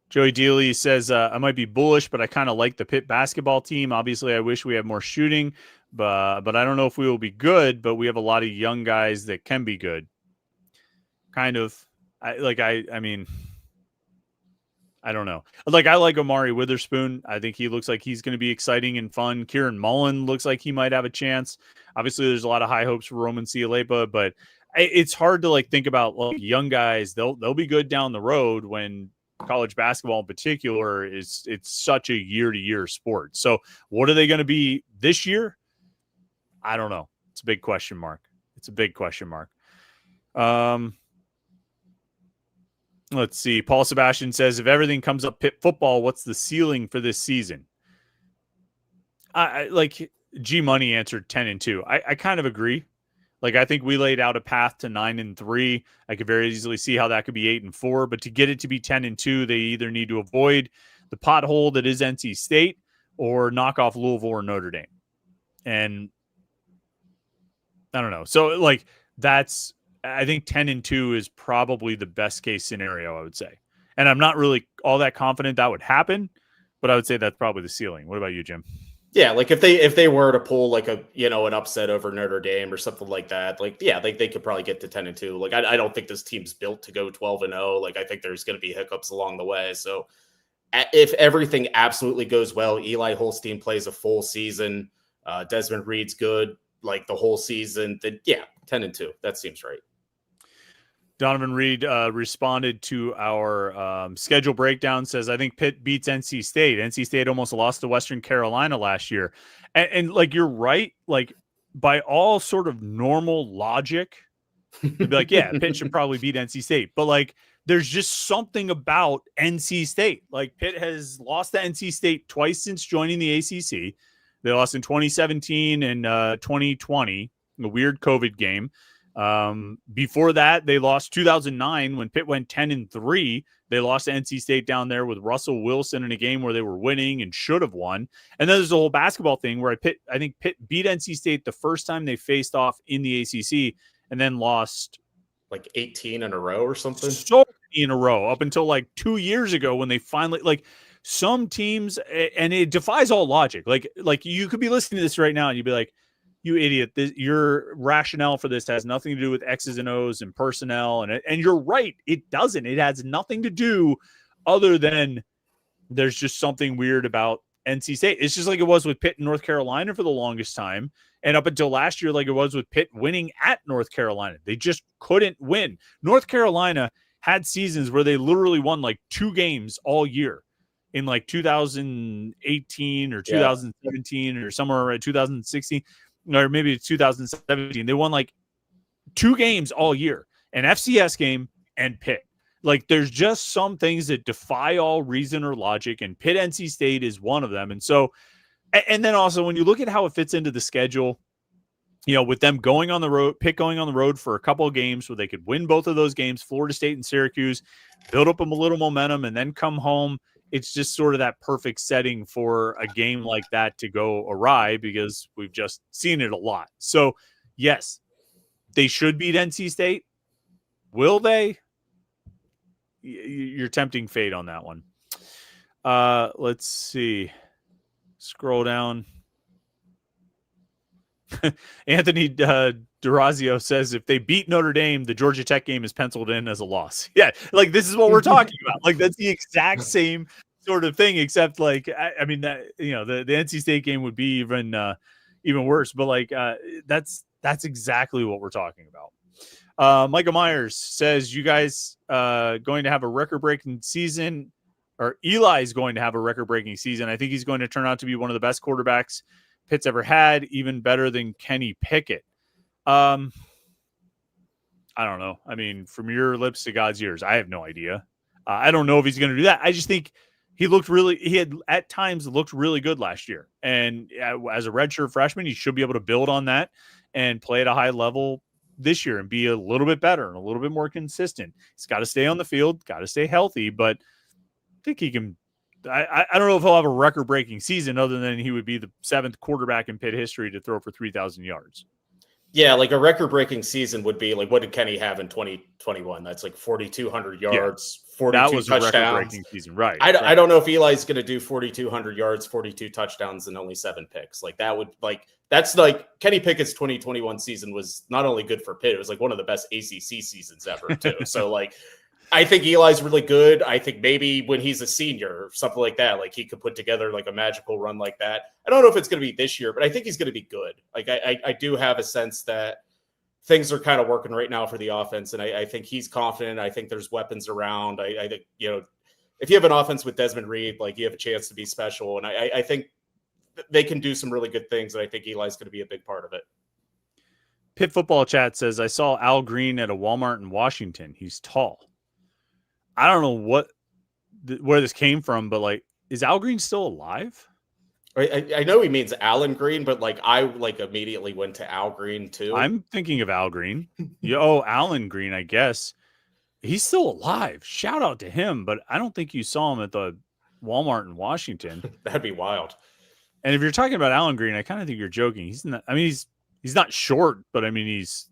Joey Dealey says, I might be bullish, but I kind of like the Pitt basketball team. Obviously, I wish we had more shooting, but I don't know if we will be good, but we have a lot of young guys that can be good. Kind of. I mean, I don't know. I like Amari Witherspoon. I think he looks like he's going to be exciting and fun. Kieran Mullen looks like he might have a chance. Obviously, there's a lot of high hopes for Roman Cialepa, but it's hard to like think about like young guys. They'll be good down the road when college basketball in particular it's such a year-to-year sport. So what are they going to be this year? I don't know. It's a big question mark. Let's see. Paul Sebastian says, if everything comes up Pitt football, what's the ceiling for this season? I like G Money answered 10-2. I kind of agree. Like, I think we laid out a path to 9-3. I could very easily see how that could be 8-4, but to get it to be 10-2, they either need to avoid the pothole that is NC State or knock off Louisville or Notre Dame. And I don't know. So like I think 10-2 is probably the best case scenario, I would say. And I'm not really all that confident that would happen, but I would say that's probably the ceiling. What about you, Jim? Yeah, like if they were to pull like an upset over Notre Dame or something like that, like they could probably get to 10-2. Like I don't think this team's built to go 12-0. Like I think there's going to be hiccups along the way. So if everything absolutely goes well, Eli Holstein plays a full season, Desmond Reed's good like the whole season, then 10-2. That seems right. Donovan Reed responded to our schedule breakdown, says, I think Pitt beats NC State. NC State almost lost to Western Carolina last year. And like, you're right. Like, by all sort of normal logic, you'd be like, yeah, Pitt should probably beat NC State. But like, there's just something about NC State. Like, Pitt has lost to NC State twice since joining the ACC. They lost in 2017 and 2020, a weird COVID game. Before that, they lost 2009 when Pitt went 10-3. They lost to NC State down there with Russell Wilson in a game where they were winning and should have won. And then there's the whole basketball thing where I think Pitt beat NC State the first time they faced off in the ACC and then lost like 18 in a row or something. So many in a row up until like 2 years ago when they finally, like, some teams, and it defies all logic. Like you could be listening to this right now and you'd be like, you idiot, your rationale for this has nothing to do with X's and O's and personnel. And you're right. It doesn't. It has nothing to do other than there's just something weird about NC State. It's just like it was with Pitt and North Carolina for the longest time. And up until last year, like it was with Pitt winning at North Carolina. They just couldn't win. North Carolina had seasons where they literally won like 2 games all year. In like 2018 or 2017 or somewhere around 2016 or maybe 2017, they won like 2 games all year, an FCS game and Pitt. Like there's just some things that defy all reason or logic, and Pitt NC State is one of them. And so, and then also when you look at how it fits into the schedule, you know, with them going on the road, Pitt going on the road for a couple of games where they could win both of those games, Florida State and Syracuse, build up a little momentum and then come home. It's just sort of that perfect setting for a game like that to go awry because we've just seen it a lot. So, yes, they should beat NC State. Will they? You're tempting fate on that one. Let's see. Scroll down. Anthony Durazio says, if they beat Notre Dame, the Georgia Tech game is penciled in as a loss. Yeah, like this is what we're talking about. Like that's the exact same sort of thing, except like I mean that the NC State game would be even worse. But like that's exactly what we're talking about. Michael Myers says, you guys going to have a record-breaking season, or Eli's going to have a record-breaking season. I think he's going to turn out to be one of the best quarterbacks Pitt's ever had, even better than Kenny Pickett. I don't know. I mean, from your lips to God's ears, I have no idea. I don't know if he's going to do that. I just think he had at times looked really good last year. And as a redshirt freshman, he should be able to build on that and play at a high level this year and be a little bit better and a little bit more consistent. He's got to stay on the field, got to stay healthy, but I think he can. I don't know if he'll have a record-breaking season other than he would be the 7th quarterback in Pitt history to throw for 3,000 yards. Yeah, like a record-breaking season would be like, what did Kenny have in 2021? That's like 4,200 yards, 42 that was touchdowns. A record-breaking season, right? I don't know if Eli's going to do 4,200 yards, 42 touchdowns, and only 7 picks. Like that would that's like Kenny Pickett's 2021 season was not only good for Pitt, it was like one of the best ACC seasons ever too. So like, I think Eli's really good. I think maybe when he's a senior or something like that, like he could put together like a magical run like that. I don't know if it's going to be this year, but I think he's going to be good. Like I do have a sense that things are kind of working right now for the offense. And I think he's confident. I think there's weapons around. I think, if you have an offense with Desmond Reed, like you have a chance to be special. And I think they can do some really good things. And I think Eli's going to be a big part of it. Pitt Football Chat says, I saw Al Green at a Walmart in Washington. He's tall. I don't know where this came from, but like, is Al Green still alive? I know he means Alan Green, but like I immediately went to Al Green too. I'm thinking of Al Green. Alan Green, I guess. He's still alive. Shout out to him, but I don't think you saw him at the Walmart in Washington. That'd be wild. And if you're talking about Alan Green, I kind of think you're joking. He's not. I mean, he's not short, but I mean he's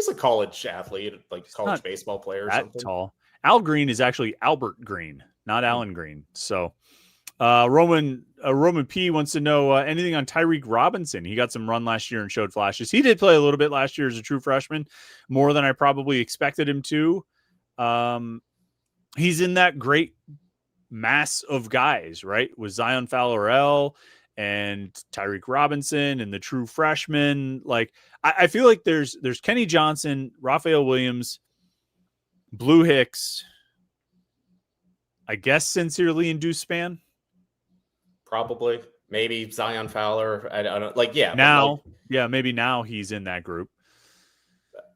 a college athlete, like college baseball player. Or something. Tall. Al Green is actually Albert Green, not Alan Green. So, Roman P wants to know anything on Tyreek Robinson. He got some run last year and showed flashes. He did play a little bit last year as a true freshman, more than I probably expected him to. He's in that great mass of guys, right? With Zion Fowler and Tyreek Robinson and the true freshmen. Like I feel like there's Kenny Johnson, Raphael Williams, Blue Hicks, I guess Sincerely Induced Span. Probably. Maybe Zion Fowler. I don't like, yeah. Now, maybe now he's in that group.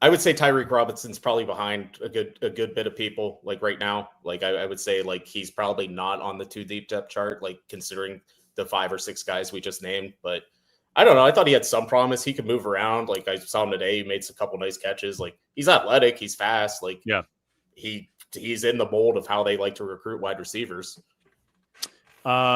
I would say Tyreek Robinson's probably behind a good bit of people like right now. Like I would say like he's probably not on the 2 deep depth chart, like considering the 5 or 6 guys we just named. But I don't know. I thought he had some promise. He could move around. Like I saw him today. He made a couple nice catches. Like he's athletic. He's fast. Like he's in the mold of how they like to recruit wide receivers.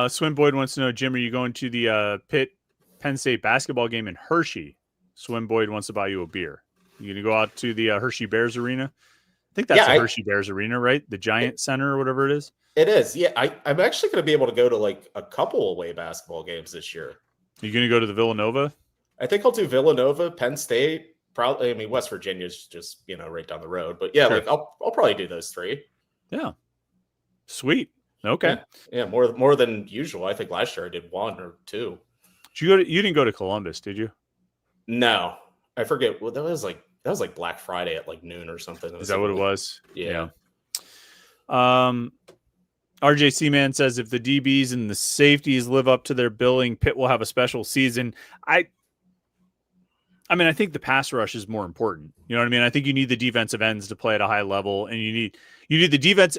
Swim Boyd wants to know, Jim, are you going to the Pitt Penn State basketball game in Hershey? Swim Boyd wants to buy you a beer. You going to go out to the Hershey Bears Arena? I think that's Hershey Bears Arena, right? The Giant Center or whatever it is. It is. Yeah, I'm actually going to be able to go to like a couple away basketball games this year. Are you going to go to the Villanova? I think I'll do Villanova, Penn State. Probably. I mean, West Virginia's just right down the road. But yeah, like I'll probably do those 3. Yeah. Sweet. Okay. Yeah, more than usual. I think last year I did 1 or 2. You didn't go to Columbus, did you? No, I forget. Well, that was like Black Friday at like noon or something. Is that what it was? Yeah. RJC Man says if the DBs and the safeties live up to their billing, Pitt will have a special season. I think the pass rush is more important. You know what I mean? I think you need the defensive ends to play at a high level, and you need the defense.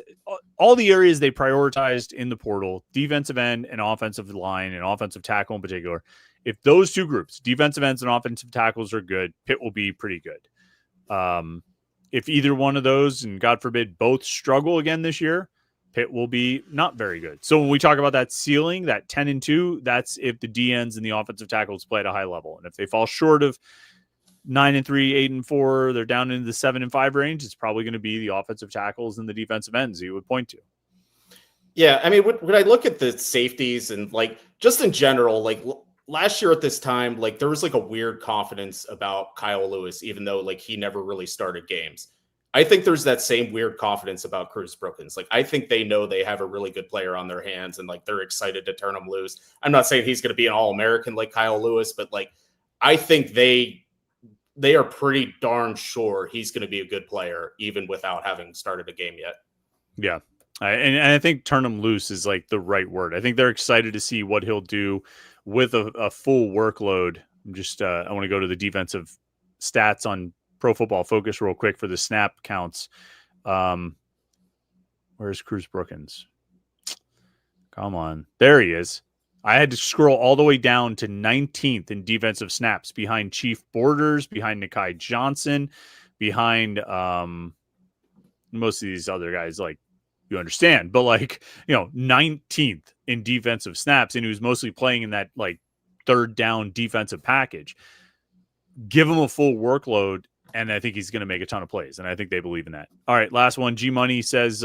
All the areas they prioritized in the portal, defensive end and offensive line and offensive tackle in particular. If those 2 groups, defensive ends and offensive tackles, are good, Pitt will be pretty good. If either one of those, and God forbid both, struggle again this year, Pitt will be not very good. So when we talk about that ceiling, that 10-2, that's if the DNs and the offensive tackles play at a high level. And if they fall short of 9-3, 8-4, they're down into the 7-5 range, it's probably going to be the offensive tackles and the defensive ends you would point to. Yeah, I mean, when I look at the safeties and like just in general, like last year at this time, like there was like a weird confidence about Kyle Lewis, even though like he never really started games. I think there's that same weird confidence about Cruz Brookins. Like, I think they know they have a really good player on their hands and like they're excited to turn him loose. I'm not saying he's going to be an All-American like Kyle Lewis, but like I think they are pretty darn sure he's going to be a good player even without having started a game yet. Yeah. And I think turn him loose is like the right word. I think they're excited to see what he'll do with a full workload. I want to go to the defensive stats on Pro Football Focus real quick for the snap counts. Where's Cruz Brookins? Come on. There he is. I had to scroll all the way down to 19th in defensive snaps behind Chief Borders, behind Nakai Johnson, behind most of these other guys, like, you understand, but like, 19th in defensive snaps, and he was mostly playing in that like 3rd down defensive package. Give him a full workload, and I think he's going to make a ton of plays, and I think they believe in that. All right, last one. G Money says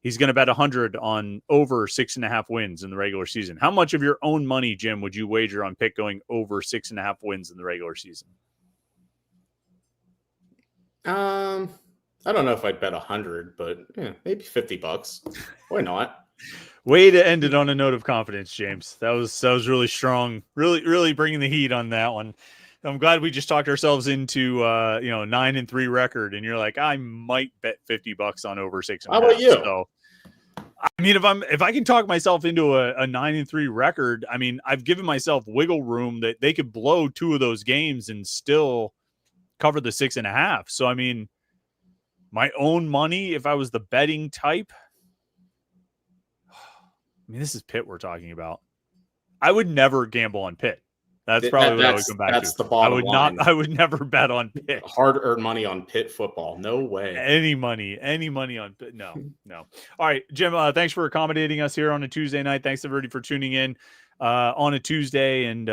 he's going to bet 100 on over 6.5 wins in the regular season. How much of your own money, Jim, would you wager on Pitt going over 6.5 wins in the regular season? I don't know if I'd bet 100, but maybe $50. Why not? Way to end it on a note of confidence, James. That was really strong. Really bringing the heat on that one. I'm glad we just talked ourselves into 9-3 record, and you're like, I might bet $50 on over 6.5. How about you? So, I mean, if I can talk myself into a 9-3 record, I mean, I've given myself wiggle room that they could blow 2 of those games and still cover the 6.5. So, I mean, my own money, if I was the betting type, I mean, this is Pitt we're talking about. I would never gamble on Pitt. That's probably what I would come back to. That's the bottom line. I would never bet on Pitt. Hard-earned money on Pitt football. No way. Any money on Pitt. No. All right, Jim, thanks for accommodating us here on a Tuesday night. Thanks everybody for tuning in on a Tuesday and,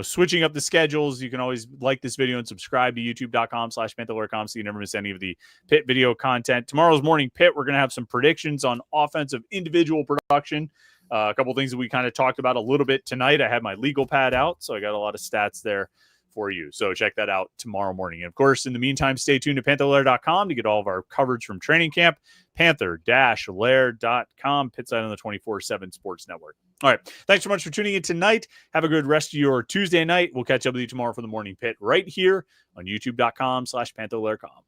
switching up the schedules. You can always like this video and subscribe to youtube.com/Panther-Lair.com so you never miss any of the Pitt video content. Tomorrow's morning Pitt, we're going to have some predictions on offensive individual production. A couple things that we kind of talked about a little bit tonight. I had my legal pad out, so I got a lot of stats there for you. So check that out tomorrow morning. And of course, in the meantime, stay tuned to Panther-Lair.com to get all of our coverage from training camp. Panther-Lair.com, Pitt side on the 24/7 Sports Network. All right. Thanks so much for tuning in tonight. Have a good rest of your Tuesday night. We'll catch up with you tomorrow for the morning Pit right here on youtube.com/Panther-Lair.com.